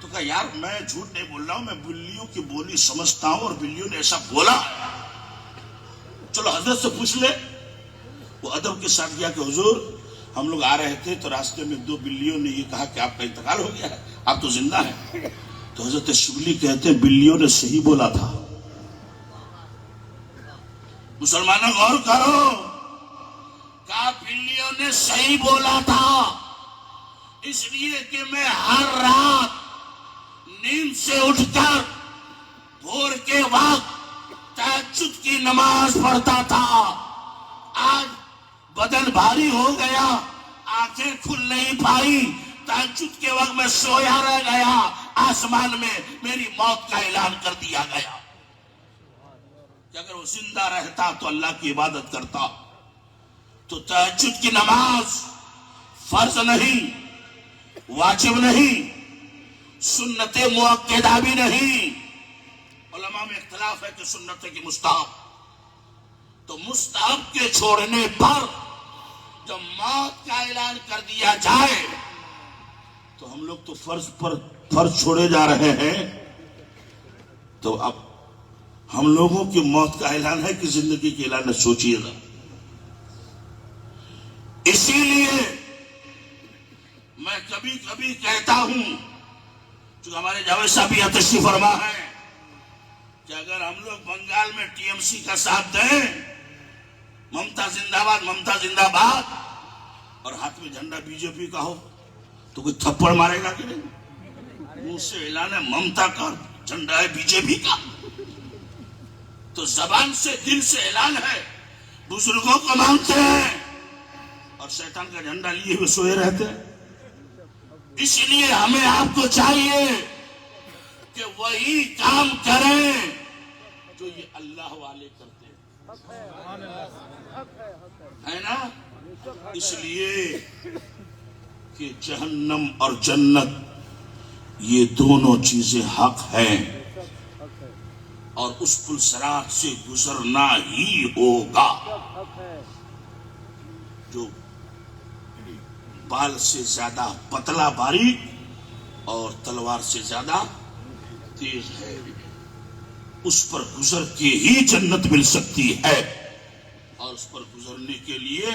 تو کہا یار میں جھوٹ نہیں بول رہا ہوں، میں بلیوں کی بولی سمجھتا ہوں اور بلیوں نے ایسا بولا، چلو حضرت سے پوچھ لے۔ وہ ادب کے ساتھ گیا کہ حضور ہم لوگ آ رہے تھے تو راستے میں 2 بلیوں نے یہ کہا کہ آپ کا انتقال ہو گیا ہے، آپ تو زندہ ہیں۔ تو حضرت شبلی کہتے ہیں بلیوں نے صحیح بولا تھا۔ مسلمانوں غور کرو، کہا بلیوں نے صحیح بولا تھا، اس لیے کہ میں ہر رات نیند سے اٹھ کر بھور کے وقت تہجد کی نماز پڑھتا تھا، آج بدن بھاری ہو گیا، آنکھیں کھل نہیں پائی، تہجد کے وقت میں سویا رہ گیا، آسمان میں میری موت کا اعلان کر دیا گیا کہ اگر وہ زندہ رہتا تو اللہ کی عبادت کرتا۔ تو تہجد کی نماز فرض نہیں، واجب نہیں، سنت مؤکدہ بھی نہیں، علماء میں اختلاف ہے کہ سنت ہے کہ مستحب۔ تو مستحب کے چھوڑنے پر جب موت کا اعلان کر دیا جائے تو ہم لوگ تو فرض چھوڑے جا رہے ہیں، تو اب ہم لوگوں کی موت کا اعلان ہے کہ زندگی کے اعلان ہے، سوچیے گا۔ اسی لیے میں کبھی کبھی کہتا ہوں، جو ہمارے جاوید صاحب یہاں تشریف فرما ہے، کہ اگر ہم لوگ بنگال میں ٹی ایم سی کا ساتھ دیں، ممتا زندہ باد، ممتا زندہ باد، اور ہاتھ میں جھنڈا بی جے پی کا ہو تو کوئی تھپڑ مارے گا کہ نہیں؟ منہ سے اعلان ہے ممتا کا، جھنڈا ہے بی جے پی کا، تو زبان سے دل سے اعلان ہے، بزرگوں کو مانتے ہیں اور شیطان کا جھنڈا لیے ہوئے سوئے رہتے ہیں۔ اس لیے ہمیں آپ کو چاہیے کہ وہی کام کریں جو یہ اللہ والے کرتے ہیں، ہے نا؟ اس لیے کہ جہنم اور جنت یہ دونوں چیزیں حق ہیں اور اس پل صراط سے گزرنا ہی ہوگا۔ جو بال سے زیادہ پتلا باریک اور تلوار سے زیادہ تیز ہے، اس پر گزر کے ہی جنت مل سکتی ہے، اور اس پر گزرنے کے لیے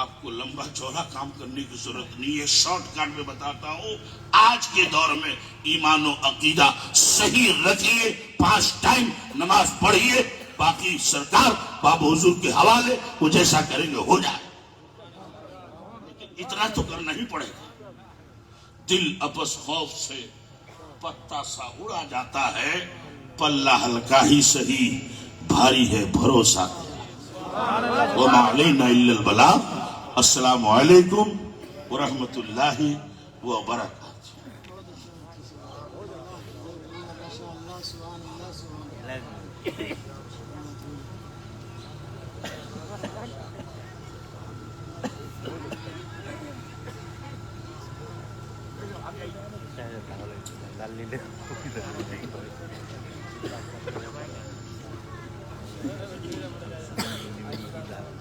آپ کو لمبا چوڑا کام کرنے کی ضرورت نہیں ہے۔ شارٹ کٹ میں بتاتا ہوں، آج کے دور میں ایمان و عقیدہ صحیح رکھیے، 5 ٹائم نماز پڑھیے، باقی سرکار بابا حضور کے حوالے، وہ جیسا کریں گے ہو جائے، لیکن اتنا تو کرنا ہی پڑے گا۔ دل اپس خوف سے پتا سا اڑا جاتا ہے، پلہ ہلکا ہی سہی بھاری ہے بھروسہ تیرا، وما علینا الا البلاغ۔ السلام علیکم ورحمۃ اللہ وبرکاتہ۔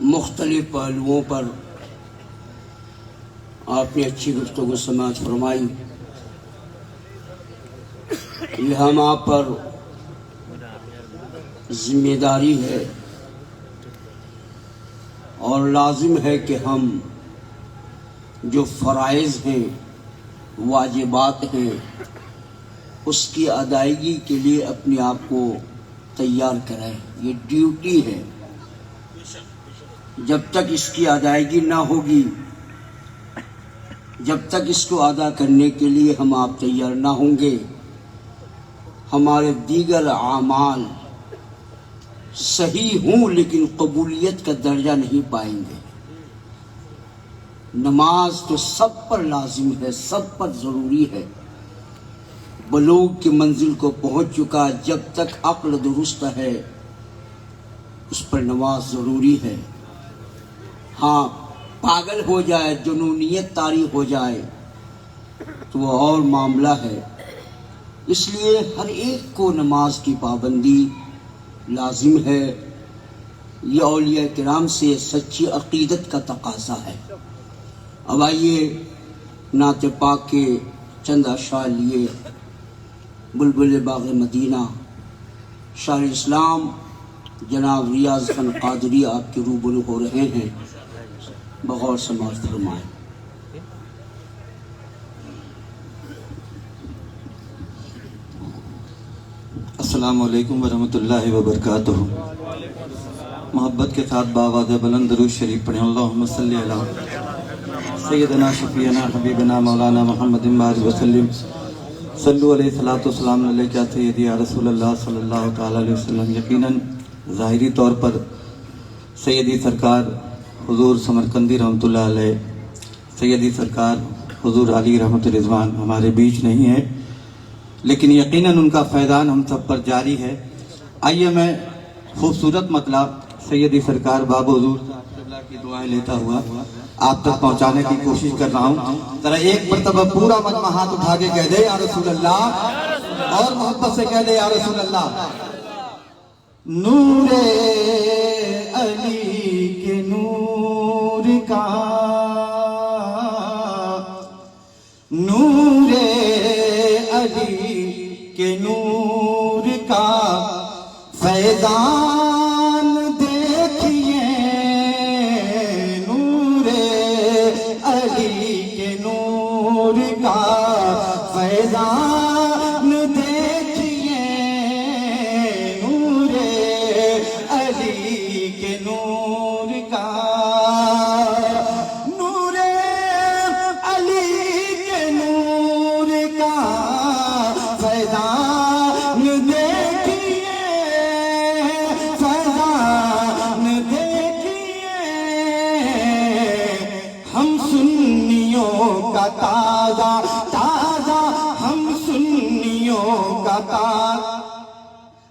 مختلف پہلوؤں پر آپ نے اچھی گفتگو سماعت فرمائی۔ یہ ہم آپ پر ذمہ داری ہے اور لازم ہے کہ ہم جو فرائض ہیں، واجبات ہیں، اس کی ادائیگی کے لیے اپنے آپ کو تیار کریں۔ یہ ڈیوٹی ہے، جب تک اس کی ادائیگی نہ ہوگی، جب تک اس کو ادا کرنے کے لیے ہم آپ تیار نہ ہوں گے، ہمارے دیگر اعمال صحیح ہوں لیکن قبولیت کا درجہ نہیں پائیں گے۔ نماز تو سب پر لازم ہے، سب پر ضروری ہے، بلوغ کی منزل کو پہنچ چکا، جب تک عقل درست ہے اس پر نماز ضروری ہے۔ ہاں، پاگل ہو جائے، جنونیت طاری ہو جائے تو وہ اور معاملہ ہے۔ اس لیے ہر ایک کو نماز کی پابندی لازم ہے۔ یہ اولیاء کرام سے سچی عقیدت کا تقاضا ہے۔ اب آئیے نعت پاک کے چند اشعار لیے بلبل باغ مدینہ شاعر اسلام جناب ریاض خان قادری آپ کے روبرو ہو رہے ہیں، بغور سماعت فرمائیں۔ السلام علیکم ورحمۃ اللہ وبرکاتہ۔ محبت کے ساتھ باواز بلند درود شریف پڑھیں۔ اللہم صلی علی سیدنا شفیعنا حبیبنا مولانا محمد وآلہ وسلم، صلو علیہ الصلاۃ والسلام علیک یا سیدی یا رسول اللہ صلی اللہ تعالی علیہ وسلم۔ یقیناً ظاہری طور پر سیدی سرکار حضور سمرقندی رحمۃ اللہ علیہ، سیدی سرکار حضور علی رحمۃ رضوان ہمارے بیچ نہیں ہے، لیکن یقیناً ان کا فیضان ہم سب پر جاری ہے۔ آئیے میں خوبصورت مطلب سیدی سرکار باب حضور کی دعائیں لیتا ہوا آپ تک پہنچانے کی کوشش کر رہا ہوں۔ ذرا ایک مرتبہ پورا مجمع ہاتھ اٹھا کے کہہ دے یا رسول اللہ، اور محبت سے کہہ دے یا رسول اللہ۔ نور علی کے نور کا، نور علی کے نور کا فیضان دیکھیے، نور علی کے نور کا فیضان دیکھیے، کا تازہ تازہ ہم سنیوں کا تازہ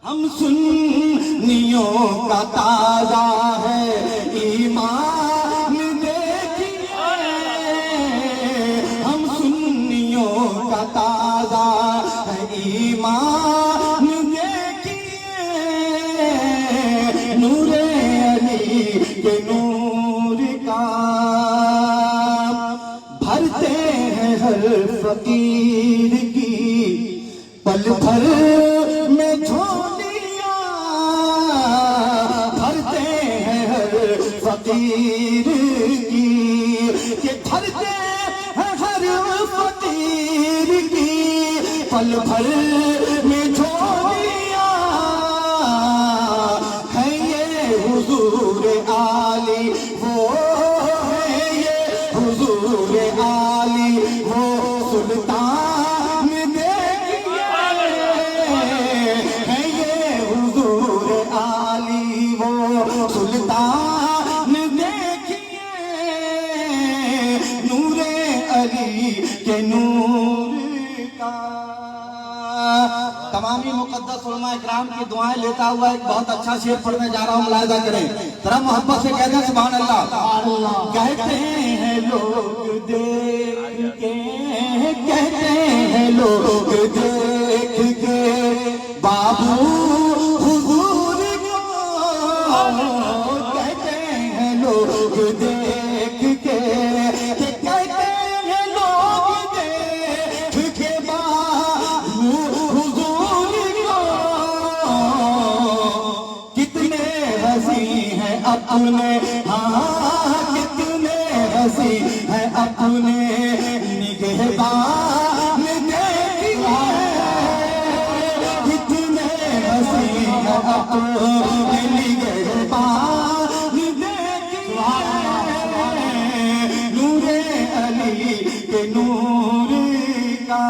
ہم سنیوں کا تازہ ہے ایمان دیکھیے ہم سنیوں کا تازہ ہے ایمان دیکھیے نور علی کے نور کا بھرتے ہیں ہر فقیر کی پل بھر میں جھولیاں بھرتے ہیں ہر فقیر کی کہ بھرتے ہیں ہر فقیر کی پل بھر میں جھولیاں ہے یہ حضور عالی وہ ہے یہ حضور عالی وہ سلطان دیکھیے ہے یہ حضور عالی وہ سلطان دیکھیے نور علی کے نور کا تمامی مقدس علماء اکرام کی دعائیں لیتا ہوا ایک بہت اچھا شعر پڑھنے جا رہا ہوں ملاحظہ کریں ذرا محبت سے کہتے ہیں سبحان اللہ کہتے ہیں لوگ دیکھ کے کہتے ہیں لوگ دیکھ کے بابو حضور کو کہتے ہیں لوگ دیکھ کے کہتے ہیں لوگ دیکھ کے بابو حضور کو کتنے ہنسی ہیں اپنے ہاں کتنے ہنسی ہیں اپنے نگہبان دیکھیے کتنے ہنسی ہیں اپنے نگہبان دیکھیے نور علی کے نور کا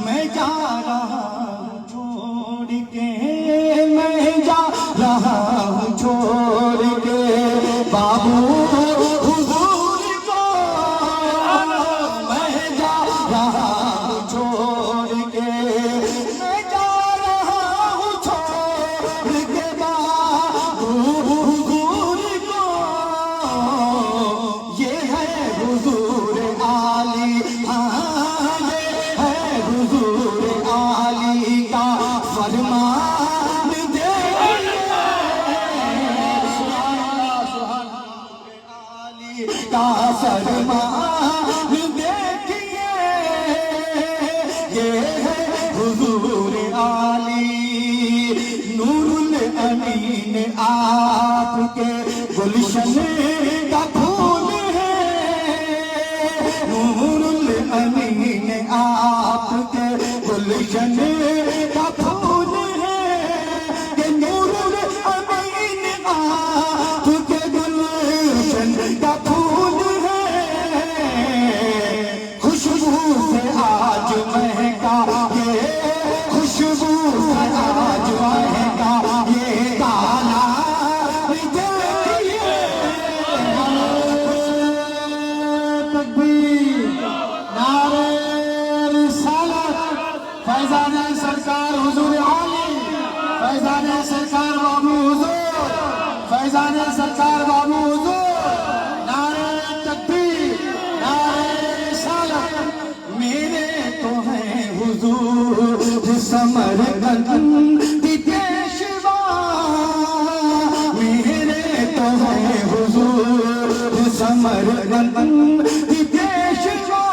میں جا رہا ہوں چھوڑ کے میں جا رہا ہوں چھوڑ کے بابو حضور کو میں جا رہا ہوں چھوڑ کے میں جا رہا ہوں چھوڑ کے بابو حضور کو یہ ہے حضور عالی ہاں یہ ہے حضور عالی کا فرمان کا فرمان دیکھیے یہ ہے حضور عالی نور الامین آپ کے گلشن کا پھول ہے نور الامین آپ کے گلشن کا پھول ہے کہ نور الامین آپ کے گلشن کا پھول ہے خوشبو سے آج مہکا یہ خوشبو سے آج مہکا یہ کالا دیکھیے تکبیر نعرہ رسالت فیضان سرکار حضور عالی فیضان سرکار بابو حضور فیضان سرکار بابو حضور نعرہ تکبیر نعرہ رسالت میرے تو ہیں حضور سمرقند کی پیشوا میرے تو ہیں حضور سمرقند کی پیشوا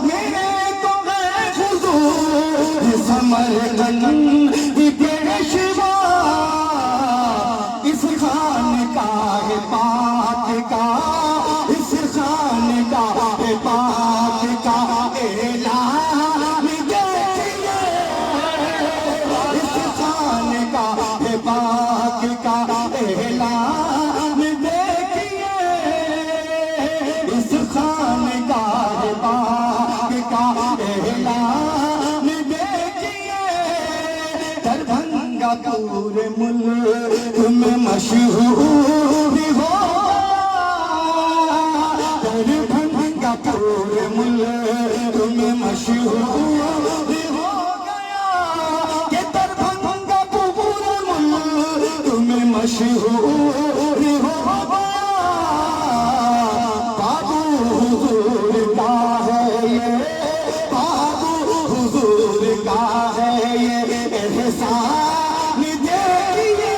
میرے تو ہیں حضور سمرقند کی پیشوا اس خانقاہ پاک کا اس خانقاہ پاک کا اعلان دیکھیے اس خانقاہ پاک کا اعلان دیکھیے اس خانقاہ پاک کا اعلان دیکھیے دربھنگا پورے ملک میں مشہور ہو دربھنگا ملک میں مشہور ہو گیا کہ دربھنگا پورے ملک میں مشہور ہو گیا بابو حضور کا ہے یہ بابو حضور کا ہے یہ احسان دیکھیے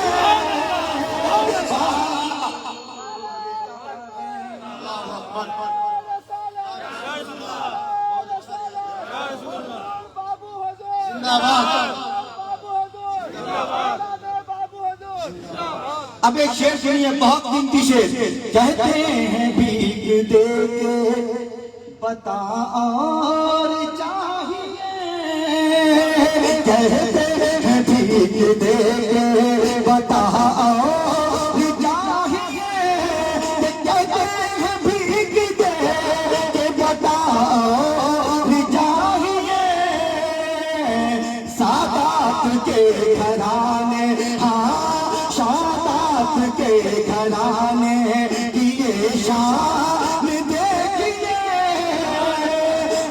اب ایک شعر سنیے بہت قیمتی شعر کہتے ہیں بھیگ دے کے بتا اور چاہیے کہتے ہیں بھیگ دے کے بتا اور چاہیے کہتے ہیں بھیگ دے کے بتا اور چاہیے سادات کے گھرانے سادات کے گھرانے کی یہ شان دیکھیے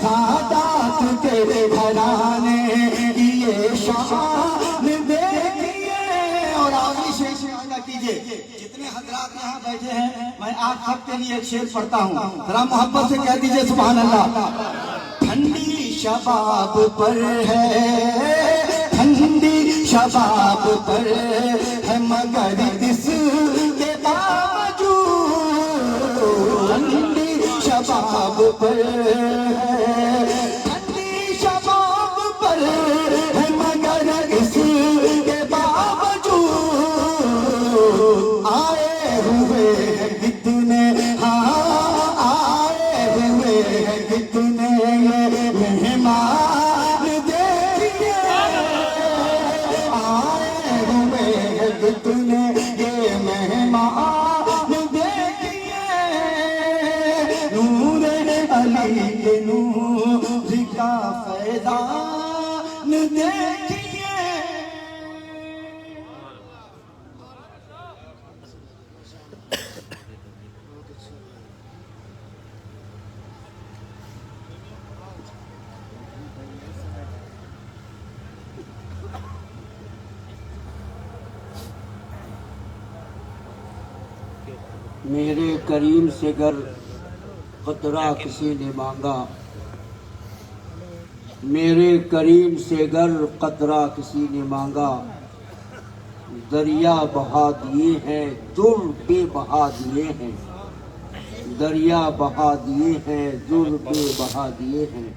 سادات کے گھرانے کی یہ شان دیکھیے اور آگے شعر ادا کیجئے جتنے حضرات یہاں بیٹھے ہیں میں آپ سب کے لیے ایک شعر پڑھتا ہوں ذرا محبت سے کہہ دیجئے سبحان اللہ ٹھنڈی شباب پر ہے ٹھنڈی شباب پر ہے مگر اس کے باوجود ٹھنڈی شباب پر ٹھنڈی شباب پر ہے مگر اس کے باوجود آئے ہوئے ہیں کتنے آئے ہوئے ہیں کتنے مہمان دیکھیے آئے ہوئے ہیں کتنے یہ مہمان دیکھیے نور علی کے نور کا فیضان دیکھیے میرے کریم سے گر قطرہ کسی نے مانگا میرے کریم سے گر قطرہ کسی نے مانگا دریا بہا دیے ہیں در بے بہا دیے ہیں دریا بہا دیے ہیں در بے بہا دیے ہیں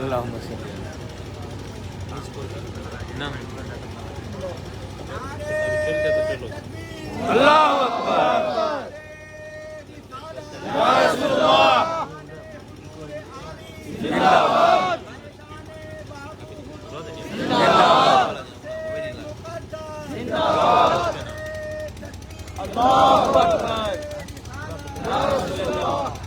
اللهم صل اللہ اکبر یا رسول اللہ زندہ باد زندہ باد زندہ باد اللہ اکبر یا رسول اللہ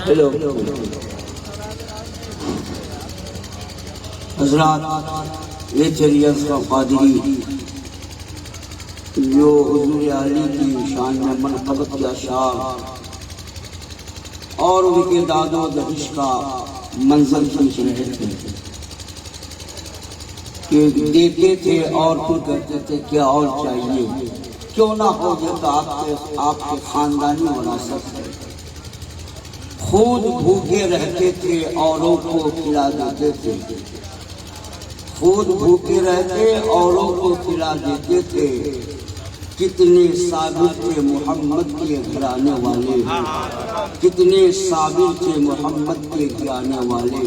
ہیلو حضرات یہ چلیے کا قادری جو حضور علی کی شان میں منقبت کے اشعار اور ان کے داد و دہش کا منظر سمجھ رہے تھے کہ دیتے تھے اور پھر کہتے تھے کیا اور چاہیے کیوں نہ ہو یہ تو آپ کے خاندانی وراثت ہے۔ خود بھوکے رہتے تھے، اوروں کو کھلا دیتے تھے، خود بھوکے رہتے اوروں کو کھلا دیتے تھے۔ کتنے صابر تھے محمد کے گھرانے والے، کتنے صابر تھے محمد کے گھرانے والے۔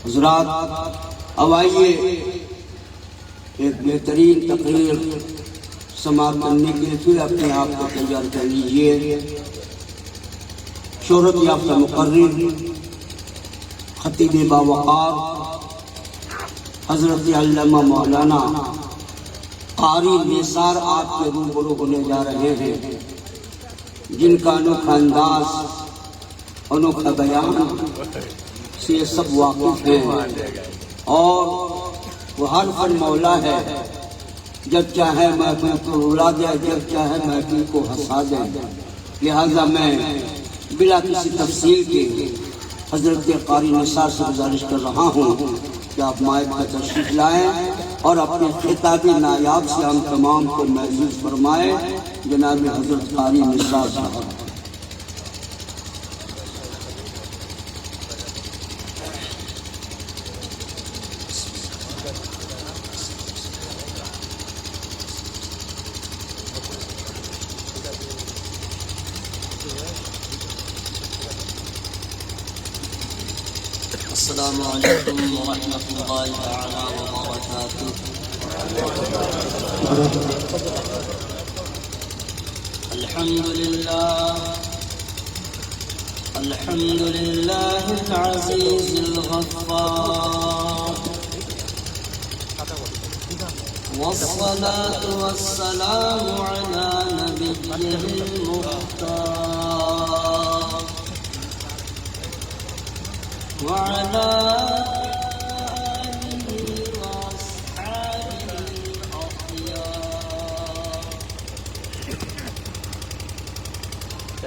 حضرات اب آئیے ایک بہترین تقریر سماعت کرنے کے لیے پھر اپنے آپ کو تیار کر لیجیے۔ شہرت یافتہ مقرر خطیب باوقار حضرت علامہ مولانا قاری نثار آپ کے روبرو ہونے جا رہے ہیں، جن کا انوکھا انداز، انوکھا بیان سے سب واقف ہیں، اور وہ ہر فن مولا ہے، جب چاہے محفل کو رلا دے، جب چاہے محفل کو ہنسا دے۔ لہذا میں بلا کسی تفصیل کے حضرت قاری نثار سے گزارش کر رہا ہوں کہ آپ مائک کا تشریف لائیں اور اپنے خطابی نایاب سے ہم تمام کو محظوظ فرمائیں۔ جناب حضرت قاری نثار صاحب۔ السلام علیکم ورحمۃ اللہ تعالی وبرکاتہ۔ الحمد للہ العزیز الغفار، والصلاة والسلام علی نبیہ المختار، وعلى آله وأصحابه الأخيار،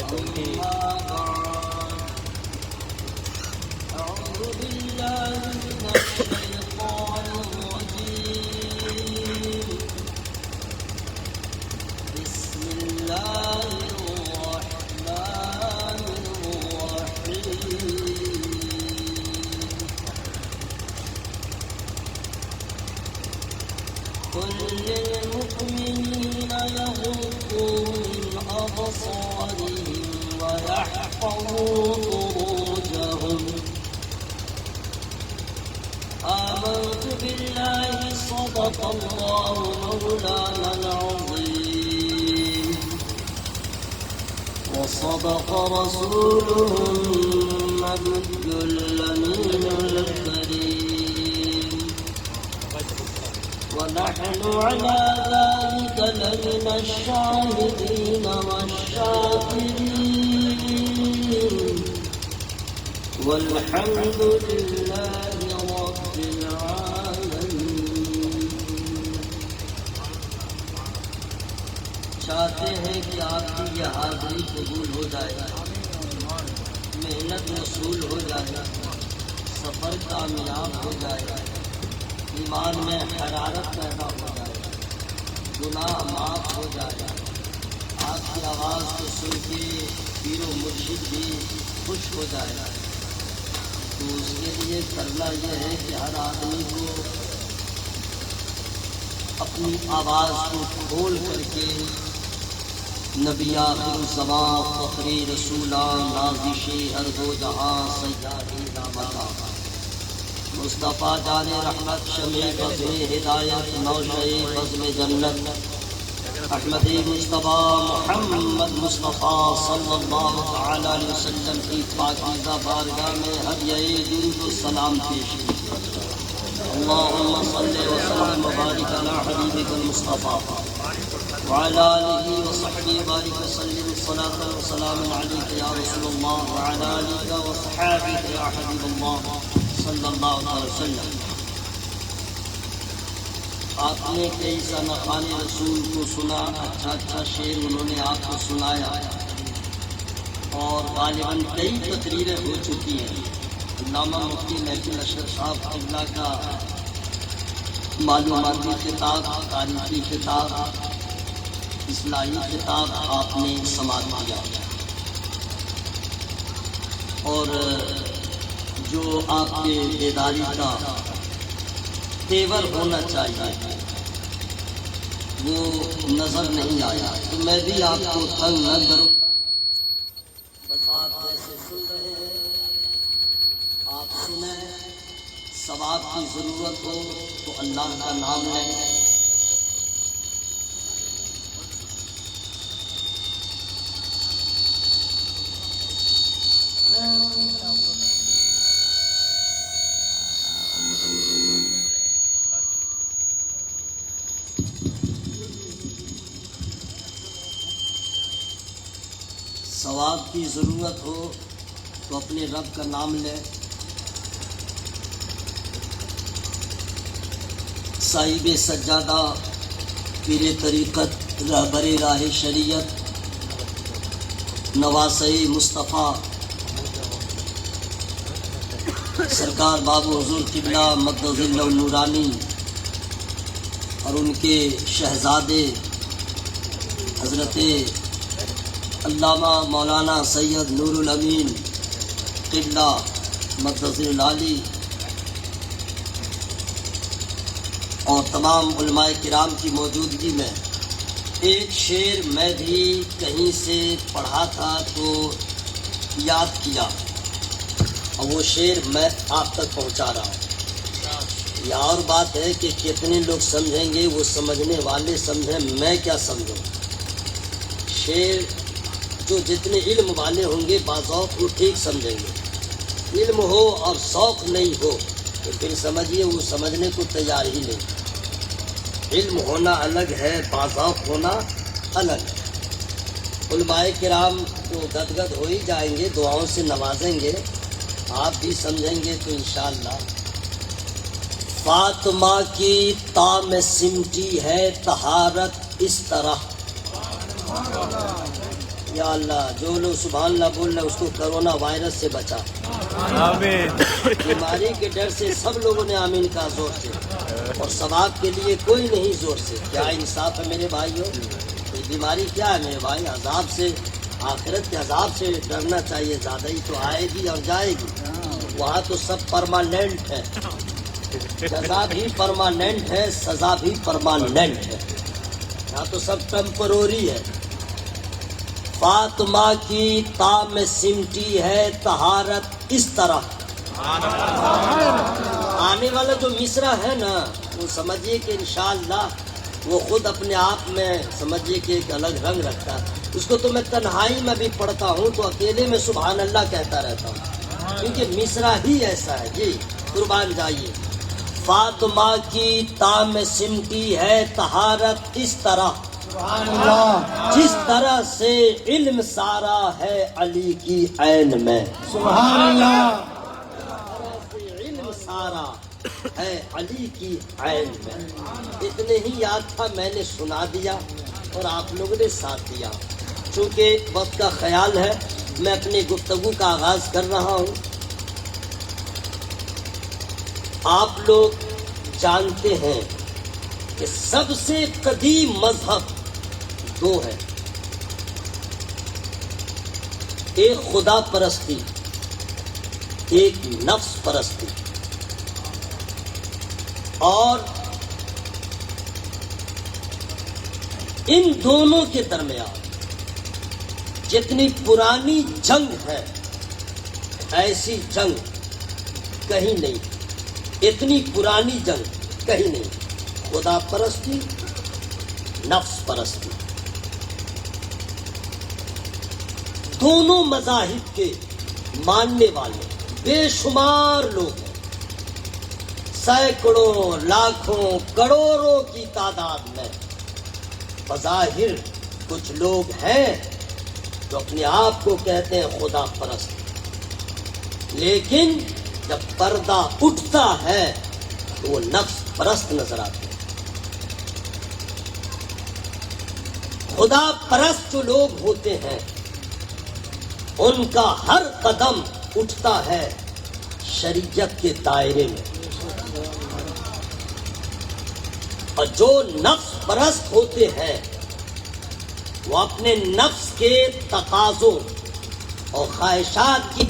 أما بعد، أعوذ بالله من الشيطان الرجيم، بسم الله الرحمن الرحيم، قل للمؤمنين يغضوا من أبصارهم ويحفظوا فروجهم، آمنت بالله صدق الله مولانا العظيم، وصدق رسوله النبي الأمين الكريم، ونحن على ذلك لمن الشاهدين والشاكرين، والحمد لله رب العالمين۔ چاہتے ہیں کہ آپ کی یہ حاضری قبول ہو جائے، محنت وصول ہو جائے، سفر کامیاب ہو جائے، ایمان میں حرارت پیدا ہو جائے، گناہ معاف ہو جائے، آپ کی آواز کو سن کے پیر و مرشد بھی خوش ہو جائے، تو اس کے لیے کرنا یہ ہے کہ ہر آدمی کو اپنی آواز کو کھول کر کے نبی آخر الزمان فخری رسولان نازش ارض و جہاں سیاحی نامتا مصطفیٰ جان رحمت شمع بزم ہدایت نوشۂ بزم جنت احمد مصطفیٰ محمد مصطفیٰ صلی اللہ تعالی علیہ وسلم کی پاکیزہ بارگاہ میں ہدیہ درود و سلام پیش کی۔ اللہم صلی وسلم وبارک علی حبیبک المصطفیٰ وعلى آله وصحبه بارك وسلم صلاة وسلام عليك يا رسول الله وعلى آلك وصحابك يا حبيب الله صلى الله عليه وسلم۔ آپ نے کئی سنخان رسول کو سنا، اچھا اچھا شعر انہوں نے آپ کو سنایا، اور غالباً کئی تقریریں ہو چکی ہیں۔ علامہ مفتی محفل اشرف صاحب قبلہ کا معلوماتی خطاب، تاریخی خطاب، اصلاحی خطاب آپ نے سماعت کیا اور جو آپ کے بیداری کا تیور ہونا چاہیے وہ نظر نہیں آیا، تو میں بھی آپ کو تنگ نہ کروں، بس آپ جیسے سن رہے ہیں آپ سنیں، ثواب کی ضرورت ہو تو اللہ کا نام لیں۔ ثواب کی ضرورت ہو تو اپنے رب کا نام لیں۔ صاحب سجادہ، پیر طریقت، رہبر راہ شریعت، نواسہ مصطفیٰ سرکار بابو حضور قبلہ مقدس اللہ نورانی اور ان کے شہزادے حضرت علامہ مولانا سید نور الامین قبلہ مقدس العالی اور تمام علماء کرام کی موجودگی میں ایک شعر میں بھی کہیں سے پڑھا تھا تو یاد کیا اور وہ شعر میں آپ تک پہنچا رہا ہوں۔ یہ اور بات ہے کہ کتنے لوگ سمجھیں گے، وہ سمجھنے والے سمجھیں، میں کیا سمجھوں۔ شعر جو جتنے علم والے ہوں گے باذوق وہ ٹھیک سمجھیں گے، علم ہو اور ذوق نہیں ہو تو پھر سمجھیے وہ سمجھنے کو تیار ہی نہیں۔ علم ہونا الگ ہے، باذوق ہونا الگ ہے۔ علماء کرام تو گدگد ہو ہی جائیں گے، دعاؤں سے نوازیں گے، آپ بھی سمجھیں گے تو انشاءاللہ۔ فاطمہ کی تا میں سمٹی ہے طہارت اس طرح، یا اللہ جو لوگ سبحان اللہ بول رہے اس کو کرونا وائرس سے بچا، آمین۔ بیماری کے ڈر سے سب لوگوں نے آمین کہا زور سے، اور ثواب کے لیے کوئی نہیں زور سے۔ کیا انصاف ہے میرے بھائیوں؟ یہ بیماری کیا ہے میرے بھائی؟ عذاب سے، آخرت کے عذاب سے ڈرنا چاہیے، زیادہ ہی تو آئے گی اور جائے گی، وہاں تو سب پرماننٹ ہے، جزا بھی پرماننٹ ہے، سزا بھی پرماننٹ ہے، یہاں تو سب ٹیمپروری ہے۔ فاطمہ کی تا میں سمٹی ہے طہارت اس طرح، آنے والا جو مصرع ہے نا وہ سمجھیے کہ انشاءاللہ وہ خود اپنے آپ میں سمجھیے کہ ایک الگ رنگ رکھتا ہے۔ اس کو تو میں تنہائی میں بھی پڑھتا ہوں تو اکیلے میں سبحان اللہ کہتا رہتا ہوں، کیونکہ مصرع ہی ایسا ہے۔ جی قربان جائیے۔ فاطمہ کی تا میں سمٹی ہے طہارت اس طرح، جس طرح سے علم سارا ہے علی کی عین میں، سبحان اللہ، علم سارا ہے علی کی عین میں۔ اتنے ہی یاد تھا، میں نے سنا دیا اور آپ لوگوں نے ساتھ دیا۔ چونکہ وقت کا خیال ہے میں اپنی گفتگو کا آغاز کر رہا ہوں۔ آپ لوگ جانتے ہیں کہ سب سے قدیم مذہب دو ہے، ایک خدا پرستی، ایک نفس پرستی، اور ان دونوں کے درمیان جتنی پرانی جنگ ہے ایسی جنگ کہیں نہیں، اتنی پرانی جنگ کہیں نہیں۔ خدا پرستی، نفس پرستی، دونوں مذاہب کے ماننے والے بے شمار لوگ ہیں، سینکڑوں، لاکھوں، کروڑوں کی تعداد میں۔ بظاہر کچھ لوگ ہیں جو اپنے آپ کو کہتے ہیں خدا پرست، لیکن جب پردہ اٹھتا ہے تو وہ نفس پرست نظر آتے ہیں۔ خدا پرست جو لوگ ہوتے ہیں ان کا ہر قدم اٹھتا ہے شریعت کے دائرے میں، اور جو نفس پرست ہوتے ہیں وہ اپنے نفس کے تقاضوں اور خواہشات کی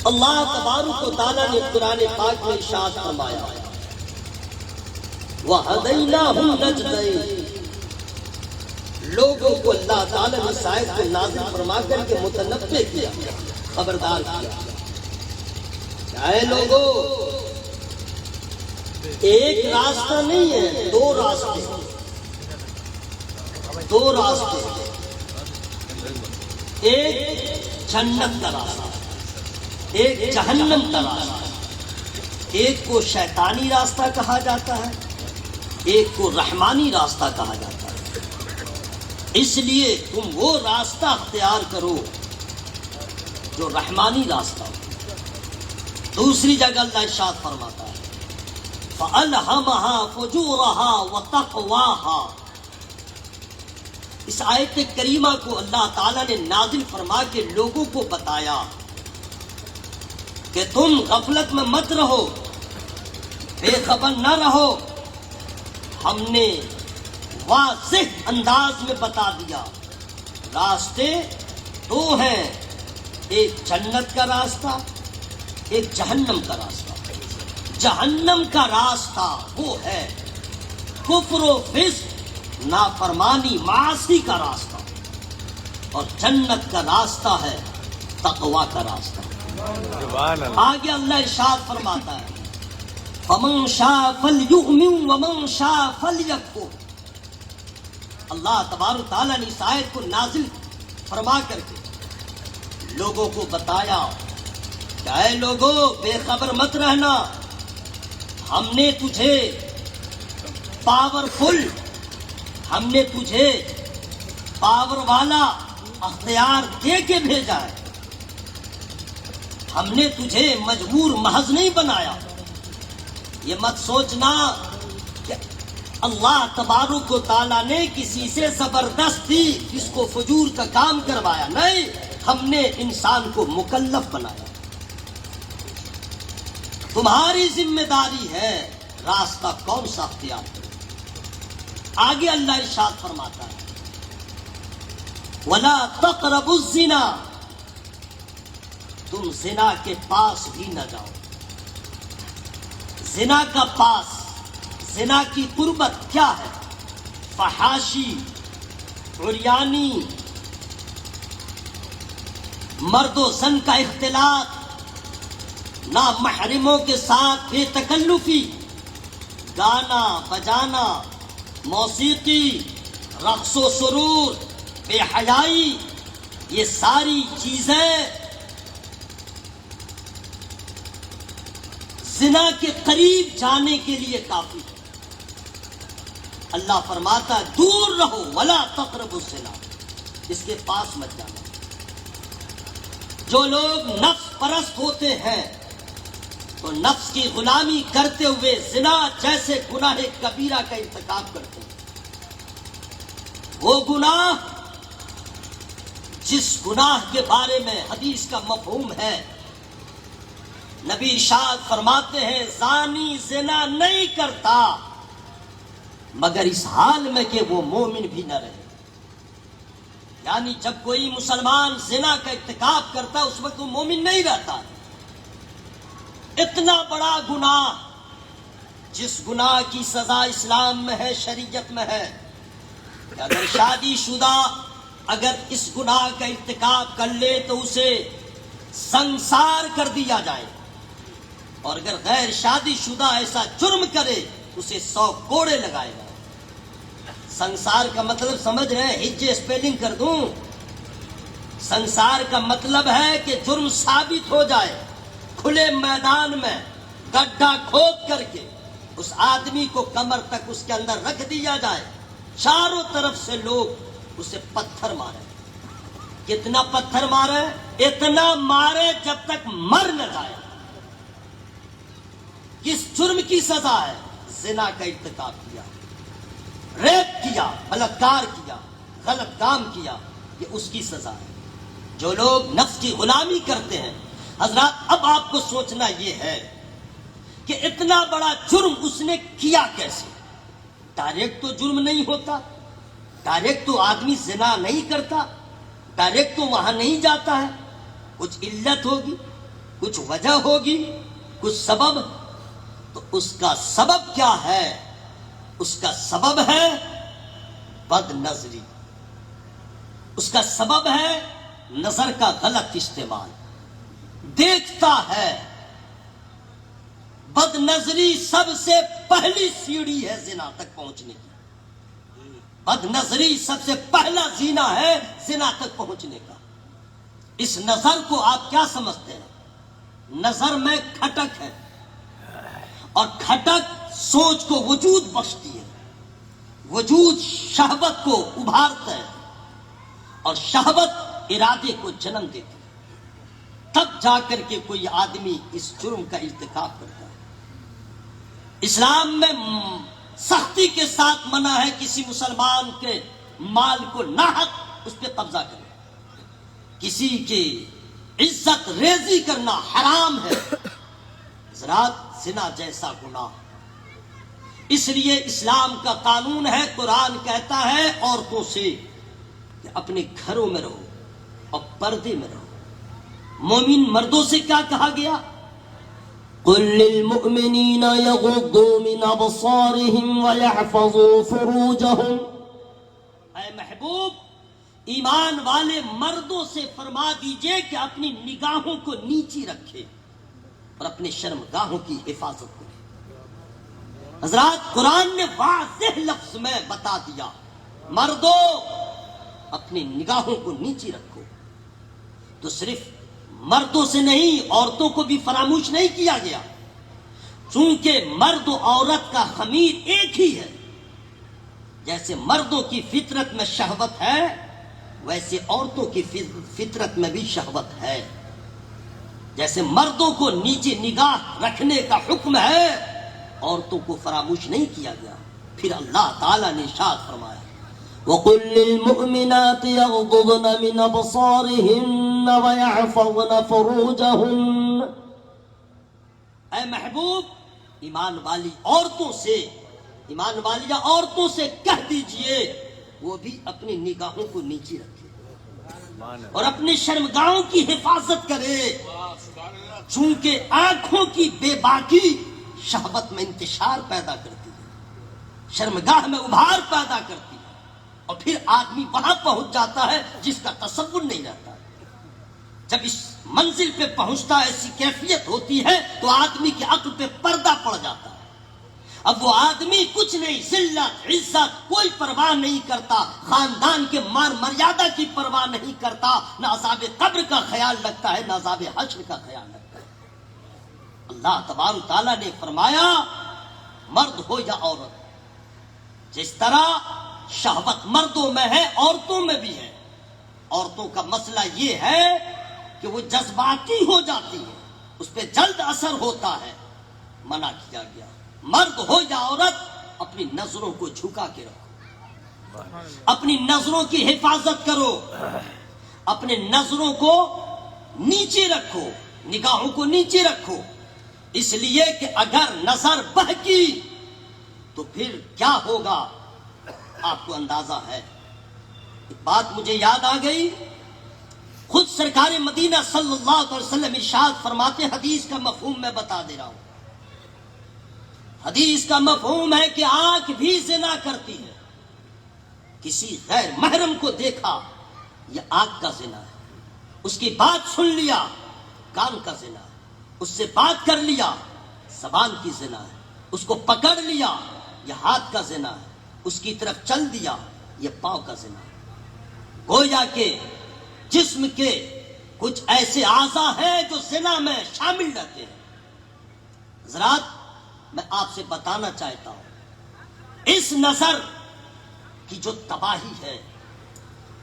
اللہ تبارک و تعالیٰ نے قرآن پاک میں ارشاد فرمایا وَهَدَيْنَاهُ النَّجْدَيْنِ، لوگوں کو اللہ تعالیٰ نے اس آیت کو نازل فرما کر کے متنبہ کیا، خبردار کیا کہ اے لوگوں، ایک راستہ نہیں ہے، دو راستے، دو راستے، ایک جنت کا راستہ، ایک جہنم کا راستہ، ایک کو شیطانی راستہ کہا جاتا ہے، ایک کو رحمانی راستہ کہا جاتا ہے۔ اس لیے تم وہ راستہ اختیار کرو جو رحمانی راستہ ہو۔ دوسری جگہ اللہ ارشاد فرماتا ہے فَأَلْهَمَهَا فُجُورَهَا وَتَقْوَاهَا، اس آیت کریمہ کو اللہ تعالیٰ نے نازل فرما کے لوگوں کو بتایا کہ تم غفلت میں مت رہو، بے خبر نہ رہو، ہم نے واضح انداز میں بتا دیا راستے دو ہیں، ایک جنت کا راستہ، ایک جہنم کا راستہ۔ جہنم کا راستہ وہ ہے کفر و فسق، نافرمانی، معاصی کا راستہ، اور جنت کا راستہ ہے تقویٰ کا راستہ۔ آگے اللہ ارشاد فرماتا ہے فَمَن شَاءَ فَلْيُؤْمِن وَمَن شَاءَ فَلْيَكْفُرْ، اللہ تبارک تعالیٰ نے اس آیت کو نازل فرما کر کے لوگوں کو بتایا کہ اے لوگوں، بے خبر مت رہنا، ہم نے تجھے پاورفل، ہم نے تجھے پاور والا اختیار دے کے بھیجا ہے، ہم نے تجھے مجبور محض نہیں بنایا۔ یہ مت سوچنا کہ اللہ تبارک و تعالیٰ نے کسی سے زبردستی اس کو فجور کا کام کروایا، نہیں، ہم نے انسان کو مکلف بنایا۔ تمہاری ذمہ داری ہے راستہ کون سا اختیار کرو۔ آگے اللہ ارشاد فرماتا ہے وَلَا تَقْرَبُوا الزِّنَا، تم زنا کے پاس بھی نہ جاؤ۔ زنا کا پاس، زنا کی قربت کیا ہے؟ فحاشی، عریانی، مرد و زن کا اختلاط، نامحرموں کے ساتھ بے تکلفی، گانا بجانا، موسیقی، رقص و سرور، بے حیائی، یہ ساری چیزیں زنا کے قریب جانے کے لیے کافی ہے۔ اللہ فرماتا ہے دور رہو، ولا تقربوا الزنا، اس کے پاس مت جانا۔ جو لوگ نفس پرست ہوتے ہیں تو نفس کی غلامی کرتے ہوئے زنا جیسے گناہ کبیرہ کا ارتکاب کرتے ہیں۔ وہ گناہ جس گناہ کے بارے میں حدیث کا مفہوم ہے، نبی ارشاد فرماتے ہیں زانی زنا نہیں کرتا مگر اس حال میں کہ وہ مومن بھی نہ رہے۔ یعنی جب کوئی مسلمان زنا کا ارتکاب کرتا اس وقت وہ مومن نہیں رہتا۔ اتنا بڑا گناہ جس گناہ کی سزا اسلام میں ہے، شریعت میں ہے، کہ اگر شادی شدہ اگر اس گناہ کا ارتکاب کر لے تو اسے سنسار کر دیا جائے، اور اگر غیر شادی شدہ ایسا جرم کرے اسے 100 کوڑے لگائے گا۔ سنسار کا مطلب سمجھ رہے ہیں؟ ہجے اسپیلنگ کر دوں۔ سنسار کا مطلب ہے کہ جرم ثابت ہو جائے، کھلے میدان میں گڈھا کھود کر کے اس آدمی کو کمر تک اس کے اندر رکھ دیا جائے، چاروں طرف سے لوگ اسے پتھر مارے۔ کتنا پتھر مارے؟ اتنا مارے جب تک مر نہ جائے۔ کس جرم کی سزا ہے؟ زنا کا ارتکاب کیا، ریپ کیا، بلاکار کیا، غلط کام کیا، یہ اس کی سزا ہے۔ جو لوگ نفس کی غلامی کرتے ہیں، حضرات اب آپ کو سوچنا یہ ہے کہ اتنا بڑا جرم اس نے کیا کیسے؟ ڈائریکٹ تو جرم نہیں ہوتا، ڈائریکٹ تو آدمی زنا نہیں کرتا، ڈائریکٹ تو وہاں نہیں جاتا ہے، کچھ علت ہوگی، کچھ وجہ ہوگی، کچھ سبب۔ تو اس کا سبب کیا ہے؟ اس کا سبب ہے بد نظری، اس کا سبب ہے نظر کا غلط استعمال۔ دیکھتا ہے، بد نظری سب سے پہلی سیڑھی ہے زنا تک پہنچنے کی۔ بد نظری سب سے پہلا زنا ہے زنا تک پہنچنے کا۔ اس نظر کو آپ کیا سمجھتے ہیں؟ نظر میں کھٹک ہے، اور کھٹک سوچ کو وجود بخشتی ہے، وجود شہوت کو ابھارتا ہے، اور شہوت ارادے کو جنم دیتی ہے۔ تب جا کر کے کوئی آدمی اس جرم کا ارتکاب کرتا ہے۔ اسلام میں سختی کے ساتھ منع ہے کسی مسلمان کے مال کو ناحق اس پہ قبضہ کرے، کسی کی عزت ریزی کرنا حرام ہے۔ حضرات زنا جیسا گناہ، اس لیے اسلام کا قانون ہے، قرآن کہتا ہے عورتوں سے کہ اپنے گھروں میں رہو اور پردے میں رہو۔ مومن مردوں سے کیا کہا گیا؟ قل للمؤمنین یغضوا من ابصارهم ویحفظوا فروجهم۔ اے محبوب، ایمان والے مردوں سے فرما دیجئے کہ اپنی نگاہوں کو نیچی رکھے اور اپنے شرمگاہوں کی حفاظت کرے۔ حضرات قرآن نے واضح لفظ میں بتا دیا، مردوں اپنی نگاہوں کو نیچی رکھو۔ تو صرف مردوں سے نہیں، عورتوں کو بھی فراموش نہیں کیا گیا، چونکہ مرد و عورت کا خمیر ایک ہی ہے۔ جیسے مردوں کی فطرت میں شہوت ہے، ویسے عورتوں کی فطرت میں بھی شہوت ہے۔ جیسے مردوں کو نیچے نگاہ رکھنے کا حکم ہے، عورتوں کو فراموش نہیں کیا گیا۔ پھر اللہ تعالیٰ نے ارشاد فرمایا، وَقُلْ لِلْمُؤْمِنَاتِ يَغْضُضْنَ مِنْ أَبْصَارِهِنَّ وَيَحْفَظْنَ فُرُوجَهُنَّ۔ اے محبوب، ایمان والی عورتوں سے، ایمان والی عورتوں سے کہہ دیجئے وہ بھی اپنی نگاہوں کو نیچے رکھے اور اپنے شرمگاہوں کی حفاظت کرے، چونکہ آنکھوں کی بے باکی شہوت میں انتشار پیدا کرتی ہے، شرمگاہ میں ابھار پیدا کرتی ہے، اور پھر آدمی وہاں پہنچ جاتا ہے جس کا تصور نہیں رہتا ہے۔ جب اس منزل پہ پہنچتا ہے، ایسی کیفیت ہوتی ہے تو آدمی کے عقل پہ پردہ پڑ جاتا ہے۔ اب وہ آدمی کچھ نہیں، ذلت عزت کوئی پرواہ نہیں کرتا، خاندان کے مان مریادہ کی پرواہ نہیں کرتا، نہ عذاب قبر کا خیال رکھتا ہے، نہ عذاب حشر کا خیال رکھتا ہے۔ اللہ تبارک تعالیٰ نے فرمایا، مرد ہو یا عورت، جس طرح شہوت مردوں میں ہے عورتوں میں بھی ہے۔ عورتوں کا مسئلہ یہ ہے کہ وہ جذباتی ہو جاتی ہے، اس پہ جلد اثر ہوتا ہے، منع کیا گیا۔ مرد ہو یا عورت، اپنی نظروں کو جھکا کے رکھو، اپنی نظروں کی حفاظت کرو، اپنے نظروں کو نیچے رکھو، نگاہوں کو نیچے رکھو، اس لیے کہ اگر نظر بہکی تو پھر کیا ہوگا آپ کو اندازہ ہے۔ ایک بات مجھے یاد آ گئی، خود سرکار مدینہ صلی اللہ علیہ وسلم ارشاد فرماتے، حدیث کا مفہوم میں بتا دے رہا ہوں، حدیث کا مفہوم ہے کہ آنکھ بھی زنا کرتی ہے، کسی غیر محرم کو دیکھا یہ آنکھ کا زنا ہے، اس کی بات سن لیا کان کا زنا ہے، اس سے بات کر لیا زبان کی زنا ہے، اس کو پکڑ لیا یہ ہاتھ کا زنا ہے، اس کی طرف چل دیا یہ پاؤں کا زنا ہے۔ گویا کہ جسم کے کچھ ایسے اعضاء ہیں جو زنا میں شامل رہتے ہیں۔ حضرات میں آپ سے بتانا چاہتا ہوں، اس نظر کی جو تباہی ہے،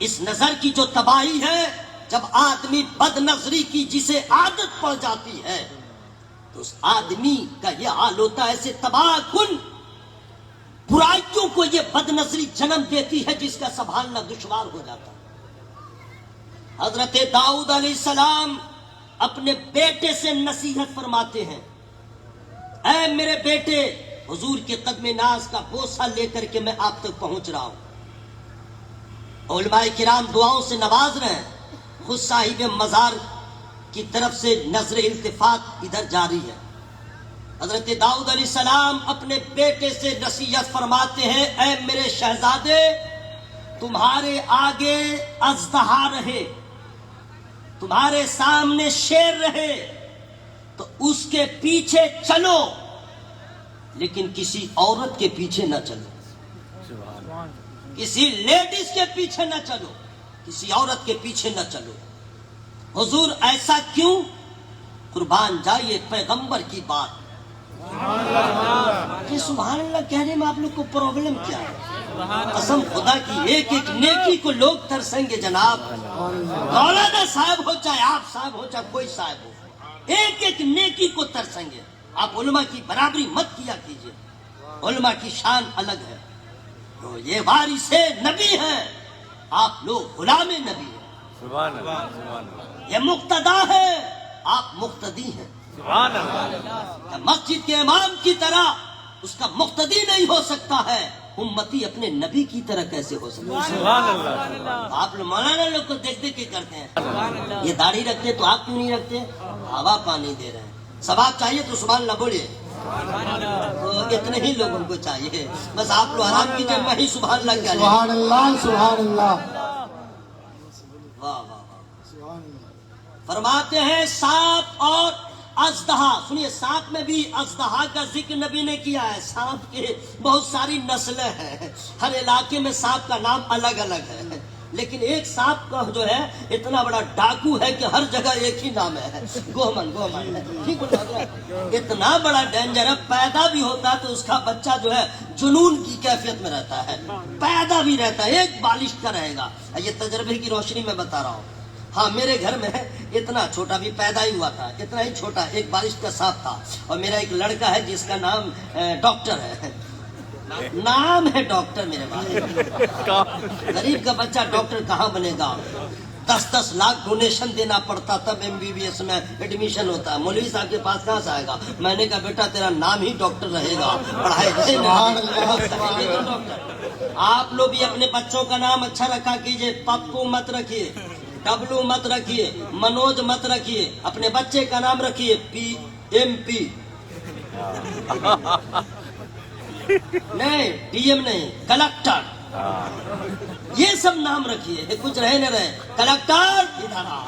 اس نظر کی جو تباہی ہے، جب آدمی بد نظری کی جسے عادت پڑ جاتی ہے تو اس آدمی کا یہ حال ہوتا ہے، ایسے تباہ کن برائیوں کو یہ بد نظری جنم دیتی ہے جس کا سنبھالنا دشوار ہو جاتا ہے۔ حضرت داؤد علیہ السلام اپنے بیٹے سے نصیحت فرماتے ہیں، اے میرے بیٹے، حضور کے قدم ناز کا بوسہ لے کر کے میں آپ تک پہنچ رہا ہوں۔ علماء کرام دعاؤں سے نواز رہے ہیں، خود صاحب مزار کی طرف سے نظر التفات ادھر جاری ہے۔ حضرت داؤد علیہ السلام اپنے بیٹے سے نصیحت فرماتے ہیں، اے میرے شہزادے، تمہارے آگے اژدہا رہے، تمہارے سامنے شیر رہے تو اس کے پیچھے چلو، لیکن کسی عورت کے پیچھے نہ چلو، کسی لیڈیز کے پیچھے نہ چلو، کسی عورت کے پیچھے نہ چلو۔ حضور ایسا کیوں؟ قربان جائیے پیغمبر کی بات کہ سبحان اللہ کہنے میں آپ لوگ کو پرابلم کیا ہے؟ قسم خدا کی ایک ایک نیکی کو لوگ ترسیں گے جناب، مولانا صاحب ہو چاہے آپ صاحب ہو چاہے کوئی صاحب ہو، ایک ایک نیکی کو ترسیں گے۔ آپ علماء کی برابری مت کیا کیجئے، علماء کی شان الگ ہے، تو یہ وارث نبی ہیں، آپ لوگ غلام نبی ہیں، سبحان اللہ، سبحان اللہ، یہ مقتدا ہے، آپ مقتدی ہیں۔ سبحان اللہ، مسجد کے امام کی طرح اس کا مقتدی نہیں ہو سکتا ہے، امتی اپنے نبی کی طرح کیسے ہو سکتا ہے؟ سبحان اللہ، آپ لوگ مولانا لوگ کو دیکھ دیکھ کے کرتے ہیں، یہ داڑھی رکھتے تو آپ کیوں نہیں رکھتے؟ ہوا پانی دے رہے ہیں، ثواب چاہیے تو سبحان اللہ بولیے، تو اتنے ہی لوگوں کو چاہیے، بس آپ لوگ آرام کیجیے، میں ہی سبحان اللہ کیا لیں۔ سبحان اللہ، سبحان اللہ، واہ واہ واہ۔ سبحان اللہ۔ فرماتے ہیں سانپ اور اژدہا، سنیے سانپ میں بھی اژدہا کا ذکر نبی نے کیا ہے۔ سانپ کے بہت ساری نسلیں ہیں، ہر علاقے میں سانپ کا نام الگ الگ ہے، لیکن ایک سانپ کا جو ہے اتنا بڑا ڈاکو ہے کہ ہر جگہ ایک ہی نام ہے، گومن ہے، ٹھیک ہے؟ اتنا بڑا ڈینجر ہے، پیدا بھی ہوتا ہے تو اس کا بچہ جو ہے جنون کی کیفیت میں رہتا ہے، پیدا بھی رہتا ہے ایک بالش کا رہے گا۔ یہ تجربے کی روشنی میں بتا رہا ہوں۔ ہاں میرے گھر میں اتنا چھوٹا بھی پیدا ہی ہوا تھا، اتنا ہی چھوٹا ایک بارش کا سانپ تھا، اور میرا ایک لڑکا ہے جس کا نام ڈاکٹر ہے، نام ہے ڈاکٹر میرے بھائی۔ غریب کا بچہ ڈاکٹر کہاں بنے گا؟ 10-10 لاکھ ڈونیشن دینا پڑتا تب MBBS میں ایڈمیشن ہوتا ہے۔ مولوی صاحب کے پاس کہاں سے آئے گا؟ میں نے کہا بیٹا تیرا نام ہی ڈاکٹر رہے گا، پڑھائی ڈاکٹر۔ آپ لوگ بھی اپنے بچوں کا نام اچھا رکھا کیجئے، پپو مت رکھیے، ڈبلو مت رکھیے، منوج مت رکھیے، اپنے بچے کا نام رکھیے PMP، نہیں DM نہیں، کلکٹر، یہ سب نام رکھیے، کچھ رہے نہ رہے، کلکٹر ادھر آ،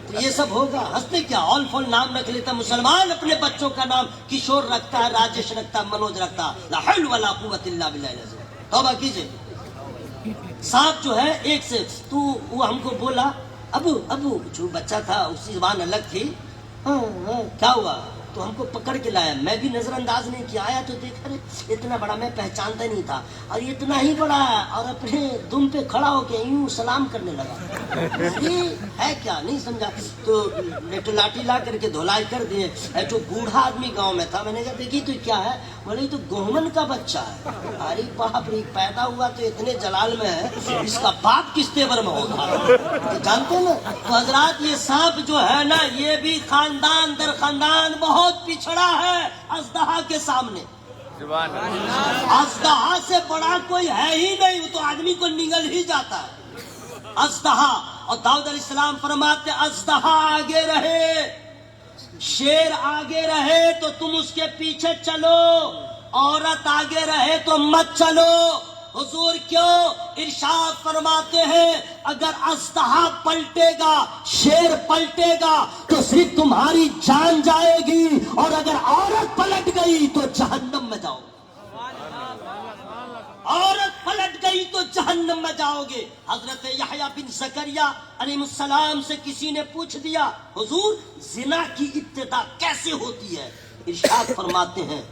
تو یہ سب ہوگا۔ ہنستے کیا، آل فال نام رکھ لیتا مسلمان، اپنے بچوں کا نام کشور رکھتا ہے، راجیش رکھتا ہے، منوج رکھتا ہے، لا حول ولا قوت الا باللہ العظیم۔ توبہ کیجئے۔ سانپ جو ہے ایک سے تو وہ ہم کو بولا، ابو جو بچہ تھا اس کی زبان الگ تھی، کیا ہوا؟ تو ہم کو پکڑ کے لایا، میں بھی نظر انداز نہیں کیا، آیا تو دیکھا رہے اتنا بڑا میں پہچانتا نہیں تھا، اور اتنا ہی بڑا اور اپنے دم پہ کھڑا ہو کے یوں سلام کرنے لگا، یہ ہے کیا نہیں سمجھا، تو لاٹھی لا کر کے دھولائی کر دیے۔ جو بوڑھا آدمی گاؤں میں تھا، میں نے کہا دیکھی تو کیا ہے؟ بولے تو گومن کا بچہ ہے۔ ارے باپ رے، پیدا ہوا تو اتنے جلال میں ہے، اس کا باپ کس تیور میں ہوگا؟ تو جانتے نا، تو حضرات یہ سانپ جو ہے نا، یہ بھی خاندان در خاندان بہت پچھڑا ہے اژدہا کے سامنے۔ اژدہا سے بڑا کوئی ہے ہی نہیں، وہ تو آدمی کو نگل ہی جاتا ہے۔ اژدہا اور داؤد علیہ السلام فرماتے اژدہا آگے رہے، شیر آگے رہے تو تم اس کے پیچھے چلو، عورت آگے رہے تو مت چلو۔ حضور کیوں؟ ارشاد فرماتے ہیں اگر اژدہا پلٹے گا، شیر پلٹے گا تو صرف تمہاری جان جائے گی، اور اگر عورت پلٹ گئی تو جہنم میں جاؤ گے۔ عورت پلٹ گئی تو جہنم میں جاؤ گے۔ حضرت یحییٰ بن زکریا علیہ السلام سے کسی نے پوچھ دیا حضور زنا کی ابتدا کیسے ہوتی ہے؟ ارشاد فرماتے ہیں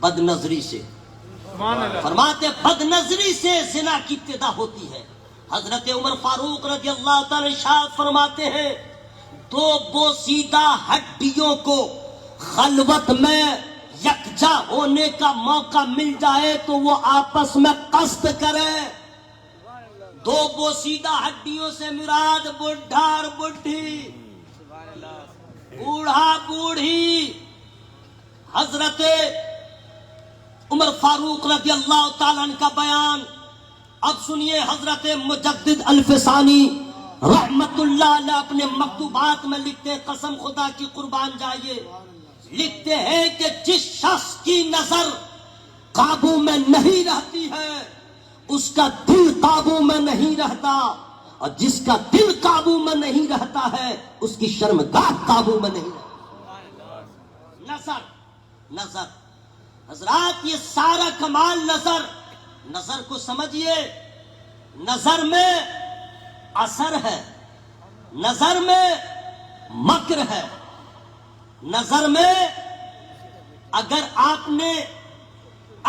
بد نظری سے، فرماتے بد نظری سے زنا کی ابتدا ہوتی ہے۔ حضرت عمر فاروق رضی اللہ تعالی ارشاد فرماتے ہیں دو بوسیدہ ہڈیوں کو خلوت میں یکجا ہونے کا موقع مل جائے تو وہ آپس میں قصد کرے۔ دو بوسیدہ ہڈیوں سے مراد بڈھا اور بڈھی، بوڑھا بوڑھی۔ حضرت عمر فاروق رضی اللہ تعالیٰ عنہ کا بیان اب سنیے۔ حضرت مجدد الفسانی رحمت اللہ علیہ اپنے مکتوبات میں لکھتے، قسم خدا کی قربان جائیے، لکھتے ہیں کہ جس شخص کی نظر قابو میں نہیں رہتی ہے اس کا دل قابو میں نہیں رہتا، اور جس کا دل قابو میں نہیں رہتا ہے اس کی شرمگاہ قابو میں نہیں رہتی۔ نظر حضرات یہ سارا کمال نظر کو سمجھیے۔ نظر میں اثر ہے، نظر میں مکر ہے، نظر میں اگر آپ نے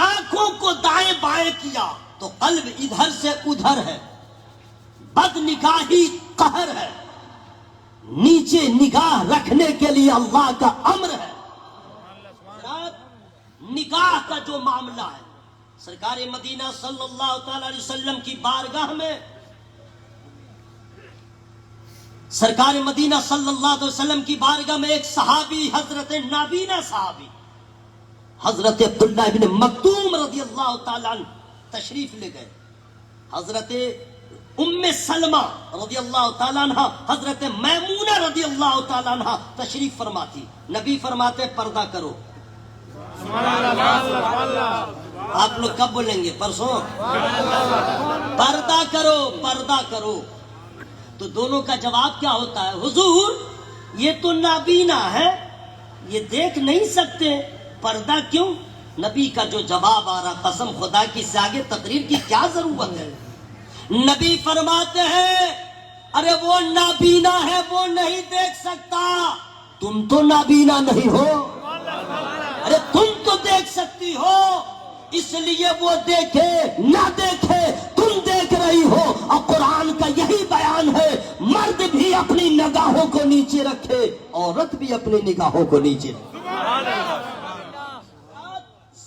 آنکھوں کو دائیں بائیں کیا تو قلب ادھر سے ادھر ہے، بد نگاہی قہر ہے، نیچے نگاہ رکھنے کے لیے اللہ کا امر ہے۔ نگاہ کا جو معاملہ ہے، سرکار مدینہ صلی اللہ تعالی علیہ وسلم کی بارگاہ میں، سرکار مدینہ صلی اللہ علیہ وسلم کی بارگاہ میں ایک صحابی حضرت نابینا صحابی حضرت عبداللہ ابن مکتوم رضی اللہ تعالیٰ عنہ تشریف لے گئے۔ حضرت ام سلمہ رضی اللہ تعالیٰ عنہ، حضرت میمونہ رضی اللہ تعالیٰ عنہ تشریف فرماتی۔ نبی فرماتے پردہ کرو۔ آپ لوگ کب بولیں گے؟ پرسوں؟ پردہ کرو، پردہ کرو۔ تو دونوں کا جواب کیا ہوتا ہے؟ حضور یہ تو نابینا ہے، یہ دیکھ نہیں سکتے، پردہ کیوں؟ نبی کا جو جواب آ رہا، قسم خدا کی، سے آگے تقریر کی کیا ضرورت ہے؟ نبی فرماتے ہیں ارے وہ نابینا ہے، وہ نہیں دیکھ سکتا، تم تو نابینا نہیں ہو، ارے تم تو دیکھ سکتی ہو، اس لیے وہ دیکھے نہ دیکھے تم دیکھ رہی ہو۔ اور قرآن کا یہی بیان ہے، مرد بھی اپنی نگاہوں کو نیچے رکھے، عورت بھی اپنی نگاہوں کو نیچے رکھے۔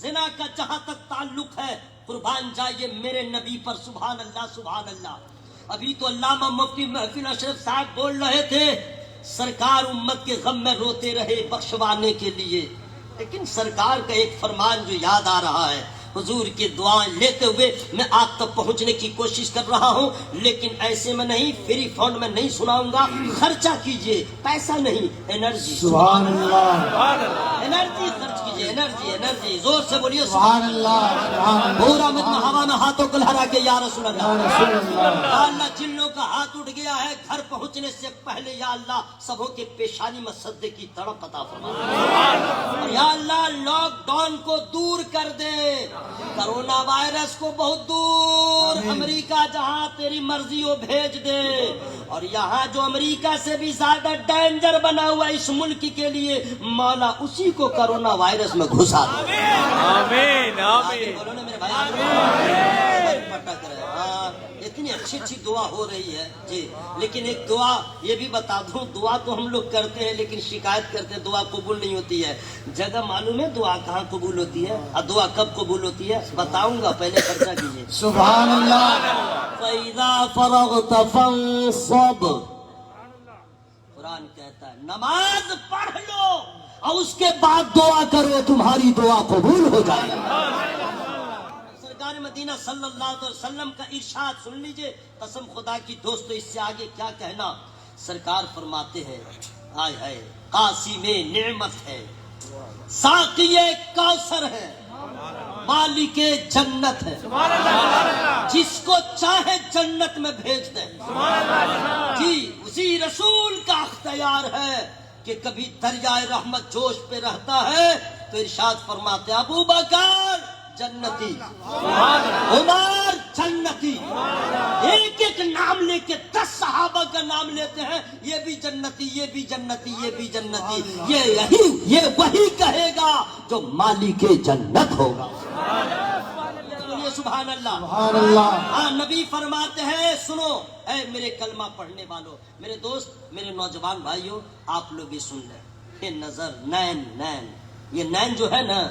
زنا کا جہاں تک تعلق ہے، قربان جائیے میرے نبی پر، سبحان اللہ سبحان اللہ۔ ابھی تو علامہ مفتی محفل اشرف صاحب بول رہے تھے سرکار امت کے غم میں روتے رہے بخشوانے کے لیے، لیکن سرکار کا ایک فرمان جو یاد آ رہا ہے، حضور کی دعائیں لیتے ہوئے میں آپ تک پہنچنے کی کوشش کر رہا ہوں، لیکن ایسے میں نہیں، فری فنڈ میں نہیں سناؤں گا، خرچہ کیجئے، پیسہ نہیں، انرجی، سبحان اللہ، انرجی خرچ کیجئے، انرجی، زور سے بولیے سبحان اللہ، سبحان اللہ، پورا مدن ہوا میں ہاتھوں کو لہرا کے یا رسول اللہ، یا رسول اللہ، یا اللہ جن لوگوں کا ہاتھ اٹھ گیا ہے گھر پہنچنے سے پہلے، یا اللہ سبوں کے پیشانی میں صدقے کی تڑپ عطا فرما، اور یا اللہ لاک ڈاؤن کو دور کر دے، کرونا وائرس کو بہت دور، امریکہ جہاں تیری مرضی ہو بھیج دے، اور یہاں جو امریکہ سے بھی زیادہ ڈینجر بنا ہوا اس ملک کے لیے مولا اسی کو کرونا وائرس میں گھسا دے۔ آمین آمین بولو نا میرے بھائی، آمین پٹک رہے ہیں۔ اتنی اچھی دعا ہو رہی ہے جی، لیکن ایک دعا یہ بھی بتا دوں، دعا تو ہم لوگ کرتے ہیں لیکن شکایت کرتے ہیں دعا قبول نہیں ہوتی ہے۔ جگہ معلوم ہے دعا کہاں قبول ہوتی ہے اور دعا کب قبول ہوتی ہے؟ بتاؤں گا، پہلے خرچہ کیجیے۔ سبحان اللہ، فَإِذَا فَرَغْتَ فَانصَبْ، قرآن کہتا ہے نماز پڑھ لو اور اس کے بعد دعا کرو، تمہاری دعا قبول ہو جائے گی۔ سرکار مدینہ مدینہ صلی اللہ علیہ وسلم کا ارشاد سن لیجئے، قسم خدا کی دوستو اس سے آگے کیا کہنا. سرکار فرماتے ہیں آئے ہائے قاسم نعمت ہے، ساقی کوثر ہے، مالک جنت ہے، جس کو چاہے جنت میں بھیج دیں. جی اسی رسول کا اختیار ہے کہ کبھی دریائے رحمت جوش پہ رہتا ہے تو ارشاد فرماتے ابو بکر جنتی، عمر جنتی، ایک ایک نام لے کے 10 صحابہ کا نام لیتے ہیں، یہ بھی جنتی، یہ بھی جنتی، یہ بھی جنتی. یہ وہی کہے گا جو مالک جنت ہوگا. سبحان اللہ سبحان اللہ. ہاں نبی فرماتے ہیں سنو اے میرے کلمہ پڑھنے والوں، میرے دوست، میرے نوجوان بھائیوں، آپ لوگ بھی سن لیں. یہ نظر نین یہ نین جو ہے نا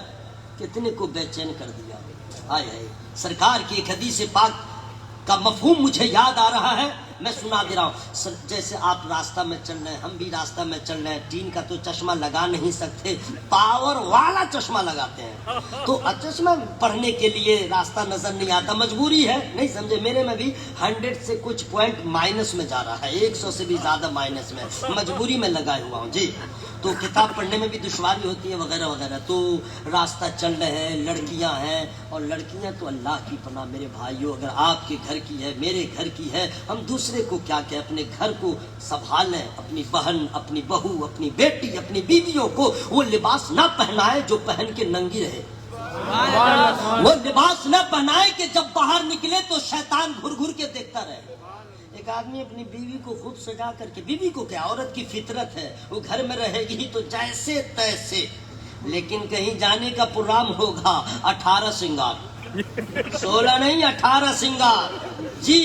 کتنے کو بے چین کر دیا. آئے سرکار کی ایک حدیث پاک کا مفہوم مجھے یاد آ رہا ہے، میں سنا دے رہا ہوں. جیسے آپ راستہ میں چل رہے ہیں، ہم بھی راستہ میں چل رہے ہیں، ٹین کا تو چشمہ لگا نہیں سکتے، پاور والا چشمہ لگاتے ہیں. تو چشمہ پڑھنے کے لیے راستہ نظر نہیں آتا، مجبوری ہے، نہیں سمجھے. میرے میں بھی 100 سے کچھ پوائنٹ مائنس میں جا رہا ہے، 100 سے بھی زیادہ مائنس میں، مجبوری میں لگائے ہوا ہوں. جی تو کتاب پڑھنے میں بھی دشواری ہوتی ہے وغیرہ وغیرہ. تو راستہ چل رہے ہیں، لڑکیاں ہیں، اور لڑکیاں تو اللہ کی پناہ میرے بھائیوں، اگر آپ کے گھر کی ہے، میرے گھر کی ہے، ہم دوسرے کو کیا کہ اپنے گھر کو سنبھالیں، اپنی بہن، اپنی بہو، اپنی بیٹی، اپنی بیویوں کو وہ لباس نہ پہنائے جو پہن کے ننگی رہے، وہ لباس نہ پہنائے کہ جب باہر نکلے تو شیطان گھر گھر کے دیکھتا رہے. ایک آدمی اپنی بیوی کو خوب سجا کر کے، بیوی کو کیا، عورت کی فطرت ہے، وہ گھر میں رہے گی تو جیسے تیسے، لیکن کہیں جانے کا پروگرام ہوگا 18 سنگار، 16 نہیں 18 سنگار. جی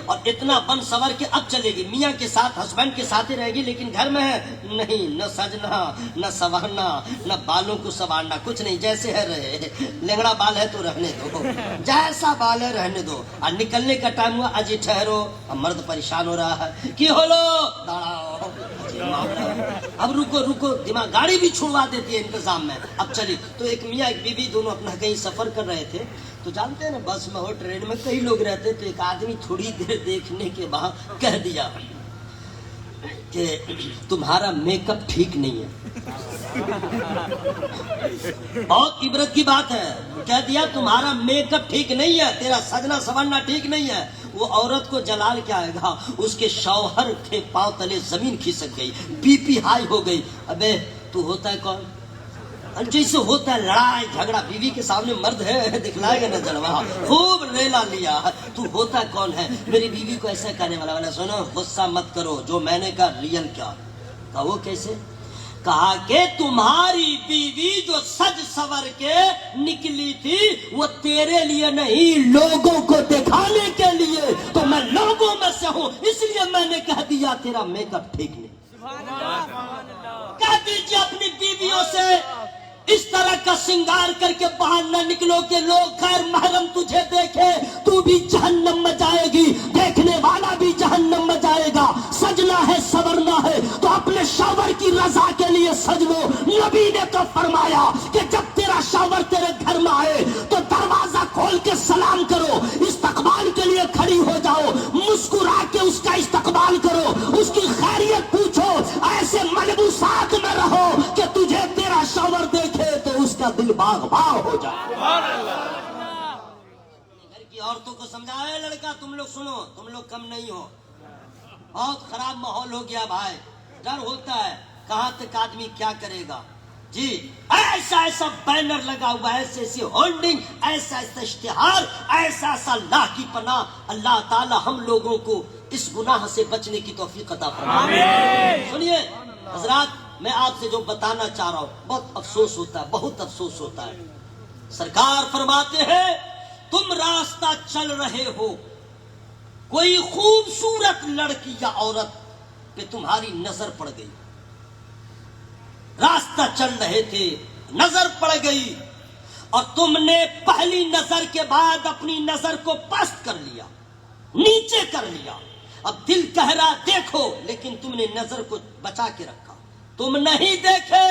اور اتنا بن سور کے اب چلے گی، میاں کے ساتھ، ہسبینڈ کے ساتھ ہی رہے گی، لیکن گھر میں ہے نہیں، نہ سجنا، نہ سنورنا، نہ بالوں کو سنوارنا، کچھ نہیں، جیسے ہے رہے. لنگڑا بال ہے تو رہنے دو، جیسا بال ہے رہنے دو. اور نکلنے کا ٹائم ہوا، اجی ٹھہرو، اب مرد پریشان ہو رہا ہے، کی ہولو داڑاؤ، اب رکو، دماغ گاڑی بھی چھڑوا دیتی ہے انتظام میں. اب چلی تو ایک میاں ایک بیوی دونوں اپنا کہیں سفر کر رہے تھے، تو جانتے ہیں نا بس میں ہو، ٹرین میں کئی لوگ رہتے، تو ایک آدمی تھوڑی دیر دیکھنے کے بعد کہہ دیا کہ تمہارا میک اپ ٹھیک نہیں ہے. بہت عبرت کی بات ہے، کہہ دیا تمہارا میک اپ ٹھیک نہیں ہے، تیرا سجنا سنورنا ٹھیک نہیں ہے. وہ عورت کو جلال کیا آئے گا، اس کے شوہر کے پاؤں تلے زمین کھسک گئی، بی پی ہائی ہو گئی. ابے تو ہوتا ہے کون، جیسے ہوتا ہے لڑائی جھگڑا، بیوی کے سامنے مرد ہے دکھلائے گا نا جلوہ، خوب ریلا لیا. تو ہوتا کون ہے، میری بیوی کو ایسا کرنے والا. سنو غصہ مت کرو، جو میں نے کہا ریئل کیا کہا. وہ کیسے کہا کہ تمہاری بیوی جو سج سور کے نکلی تھی وہ تیرے لیے نہیں، لوگوں کو دکھانے کے لیے، تو میں لوگوں میں سے ہوں، اس لیے میں نے کہہ دیا تیرا میک اپ ٹھیک نہیں. کہہ دیجیے اپنی بیویوں سے اس طرح کا سنگار کر کے باہر نہ نکلو کہ لوگ غیر محرم تجھے دیکھے، تو بھی جہنم میں جائے گی، دیکھنے والا بھی جہنم میں جائے گا. سجنا ہے سورنا ہے تو اپنے شوہر کی رضا کے لیے سج لو. نبی نے تو فرمایا کہ جب تیرا شوہر تیرے گھر میں آئے تو دروازہ کھول کے سلام کرو، استقبال کے لیے کھڑی ہو جاؤ، مسکرا کے اس کا استقبال کرو، اس کی خیریت پوچھو. ایسے ملبوسات میں رہو کہ تجھے تیرا شوہر دیکھے تو اس کا دل باغ باغ ہو جائے. گھر کی عورتوں کو سمجھایا لڑکا، تم لوگ سنو، تم لوگ کم نہیں ہو، بہت خراب ماحول ہو گیا بھائی. ڈر ہوتا ہے کہاں تک آدمی کیا کرے گا. جی ایسا بینر لگا ہوا، ایسی ہولڈنگ، ایسا اشتہار، ایسا اللہ کی پناہ. اللہ تعالی ہم لوگوں کو اس گناہ سے بچنے کی توفیق عطا فرمائے. سنیے حضرات، میں آپ سے جو بتانا چاہ رہا ہوں، بہت افسوس ہوتا ہے، بہت افسوس ہوتا ہے. سرکار فرماتے ہیں تم راستہ چل رہے ہو، کوئی خوبصورت لڑکی یا عورت پہ تمہاری نظر پڑ گئی، راستہ چل رہے تھے، نظر پڑ گئی، اور تم نے پہلی نظر کے بعد اپنی نظر کو پست کر لیا، نیچے کر لیا. اب دل کہہ رہا دیکھو، لیکن تم نے نظر کو بچا کے رکھا. تم نہیں دیکھے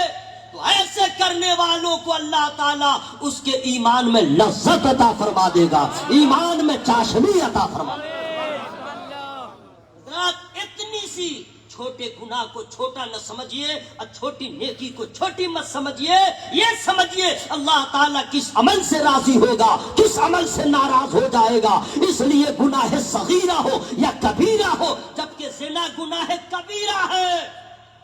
تو ایسے کرنے والوں کو اللہ تعالیٰ اس کے ایمان میں لذت عطا فرما دے گا، ایمان میں چاشنی عطا فرما دے گا۔ اتنی سی چھوٹے گناہ کو چھوٹا نہ سمجھیے اور چھوٹی نیکی کو چھوٹی مت سمجھیے، یہ سمجھیے اللہ تعالیٰ کس عمل سے راضی ہوگا، کس عمل سے ناراض ہو جائے گا۔ اس لیے گناہ صغیرہ ہو یا کبیرہ ہو، جبکہ زنا گناہ کبیرہ ہے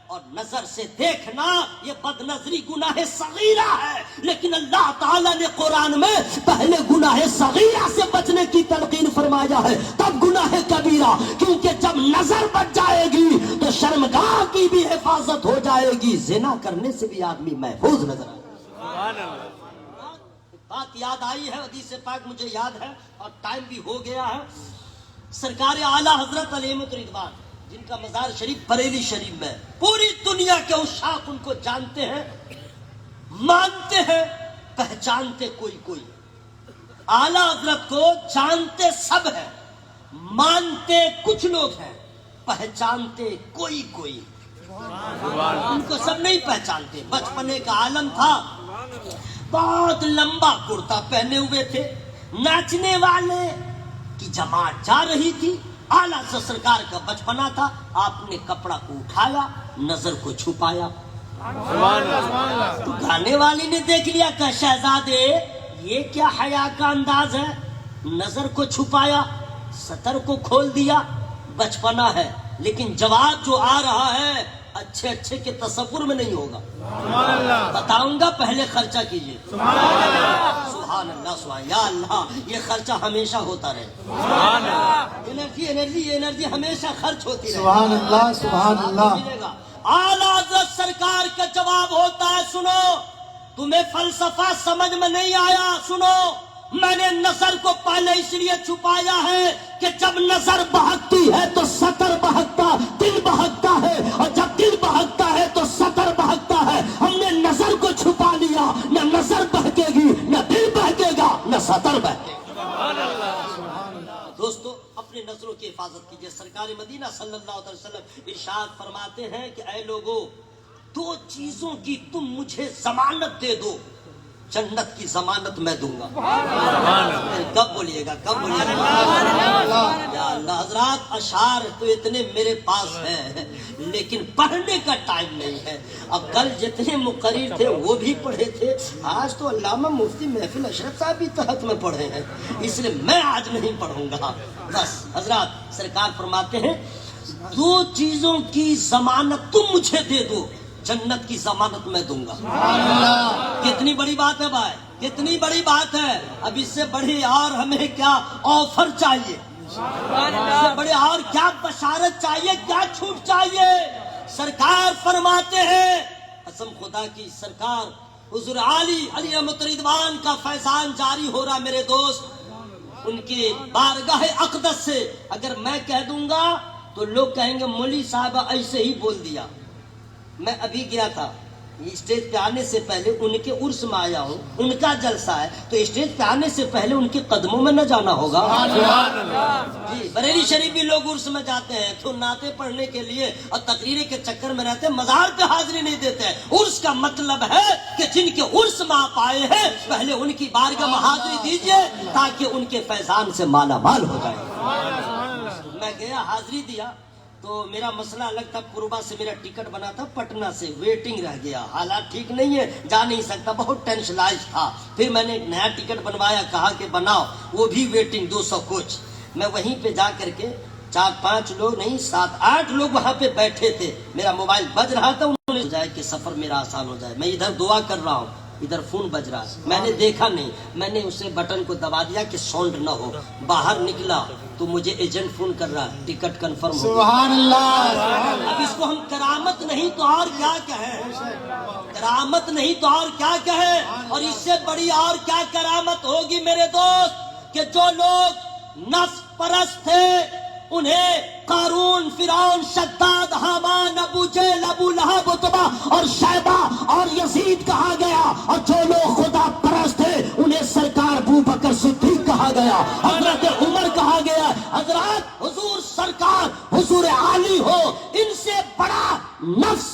اور نظر سے دیکھنا یہ بد نظری گناہ صغیرہ ہے، لیکن اللہ تعالیٰ نے قرآن میں پہلے گناہ صغیرہ سے بچنے کی تلقین فرمایا ہے، تب گناہ کبیرہ، کیونکہ جب نظر بچ جائے گی تو شرمگاہ کی بھی حفاظت ہو جائے گی، زنا کرنے سے بھی آدمی محفوظ نظر آئے گا۔ بات یاد آئی ہے، حدیث پاک مجھے یاد ہے اور ٹائم بھی ہو گیا ہے۔ سرکار اعلیٰ حضرت علیہ رضوان جن کا مزار شریف بریلی شریف میں، پوری دنیا کے عشاق ان کو جانتے ہیں، مانتے ہیں، پہچانتے کوئی اعلیٰ حضرت کو جانتے سب ہیں، مانتے کچھ لوگ ہیں، پہچانتے کوئی ان کو سب نہیں پہچانتے۔ بچپنے کا عالم تھا، بہت لمبا کرتا پہنے ہوئے تھے، ناچنے والے کی جماعت جا رہی تھی، اعلیٰ سرکار کا بچپنا تھا، آپ نے کپڑا کو اٹھایا، نظر کو چھپایا، تو گانے والی نے دیکھ لیا کہ شہزادے یہ کیا حیا کا انداز ہے، نظر کو چھپایا، سطر کو کھول دیا، بچپنا ہے، لیکن جواب جو آ رہا ہے اچھے کے تصور میں نہیں ہوگا۔ بتاؤں گا، پہلے خرچہ کیجئے۔ سبحان اللہ، سبحان یا اللہ، یہ خرچہ ہمیشہ ہوتا رہے، انرجی ہمیشہ خرچ ہوتی رہے۔ سبحان اللہ، سبحان اللہ۔ اعلیٰ حضرت سرکار کا جواب ہوتا ہے، سنو، تمہیں فلسفہ سمجھ میں نہیں آیا، سنو، میں نے نظر کو پہلے اس لیے چھپایا ہے کہ جب نظر بہکتی ہے تو سطر بہکتا، دل بہکتا ہے، اور جب دل بہکتا ہے تو سطر بہکتا ہے۔ ہم نے نظر کو چھپا لیا، نہ نظر بہکے گی، نہ دل بہکے گا، نہ سطر بہکے گا۔ دوستو، اپنی نظروں کی حفاظت کیجئے۔ سرکار مدینہ صلی اللہ علیہ وسلم ارشاد فرماتے ہیں کہ اے لوگو، دو چیزوں کی تم مجھے ضمانت دے دو، جنت کی ضمانت میں دوں گا۔ کب بولیے گا، کب بولیے گا؟ یا اللہ، حضرات اشعار تو اتنے میرے پاس ہیں لیکن پڑھنے کا ٹائم نہیں ہے۔ اب کل جتنے مقرر تھے وہ بھی پڑھے تھے، آج تو علامہ مفتی محفل اشرف صاحب بھی تحت میں پڑھے ہیں، اس لیے میں آج نہیں پڑھوں گا۔ بس حضرات، سرکار فرماتے ہیں دو چیزوں کی ضمانت تم مجھے دے دو، جنت کی ضمانت میں دوں گا۔ کتنی بڑی بات ہے بھائی، کتنی بڑی بات ہے۔ اب اس سے بڑی اور ہمیں کیا آفر چاہیے، اس سے بڑے اور کیا بشارت چاہیے، کیا چھوٹ چاہیے۔ سرکار فرماتے ہیں، قسم خدا کی، سرکار حضور علی رحمت رضوان کا فیضان جاری ہو رہا میرے دوست، ان کی بارگاہ اقدس سے اگر میں کہہ دوں گا تو لوگ کہیں گے مولوی صاحب ایسے ہی بول دیا۔ میں ابھی گیا تھا، اسٹیج پہ آنے سے پہلے ان کے عرس میں آیا ہوں، ان کا جلسہ ہے، تو اسٹیج پہ آنے سے پہلے ان کے قدموں میں نہ جانا ہوگا۔ جی، بریلی شریف بھی لوگ عرس میں جاتے ہیں تو نعتیں پڑھنے کے لیے اور تقریریں کے چکر میں رہتے ہیں، مزار پہ حاضری نہیں دیتے ہیں۔ عرس کا مطلب ہے کہ جن کے عرس میں آپ آئے ہیں پہلے ان کی بارگاہ میں حاضری دیجیے تاکہ ان کے فیضان سے مالا مال ہو جائے۔ میں گیا، حاضری دیا، تو میرا مسئلہ الگ تھا، قربا سے میرا ٹکٹ بنا تھا، پٹنہ سے ویٹنگ رہ گیا، حالات ٹھیک نہیں ہے، جا نہیں سکتا، بہت ٹینشنائز تھا۔ پھر میں نے ایک نیا ٹکٹ بنوایا، کہا کہ بناؤ، وہ بھی ویٹنگ 200 کچھ۔ میں وہیں پہ جا کر کے 4-5 لوگ نہیں 7-8 لوگ وہاں پہ بیٹھے تھے، میرا موبائل بج رہا تھا، انہوں نے جائے کہ سفر میرا آسان ہو جائے، میں ادھر دعا کر رہا ہوں، ادھر فون بج رہا ہے، میں نے دیکھا نہیں، میں نے اسے بٹن کو دبا دیا کہ ساؤنڈ نہ ہو۔ باہر نکلا تو مجھے ایجنٹ فون کر رہا ہے، ٹکٹ کنفرم ہو۔ سبحان اللہ۔ اب اس کو ہم کرامت نہیں تو اور کیا کہیں، کرامت نہیں تو اور کیا کہیں، اور اس سے بڑی اور کیا کرامت ہوگی میرے دوست کہ جو لوگ نفس پرست تھے انہیں قارون، فرعون، شداد، حامان، ابو جہل، ابو لہب، عتبہ اور شیبہ اور یزید کہا گیا، اور جو لوگ خدا پرست تھے انہیں سرکار ابو بکر صدیق کہا گیا، حضرت عمر کہا گیا۔ حضرات، حضور سرکار حضور عالی ہو، ان سے بڑا نفس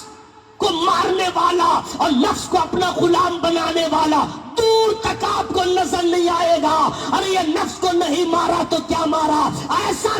کو مارنے والا اور نفس کو اپنا غلام بنانے والا دور تک آپ کو نظر نہیں آئے گا. ارے یہ نفس کو نہیں مارا تو کیا مارا, ایسا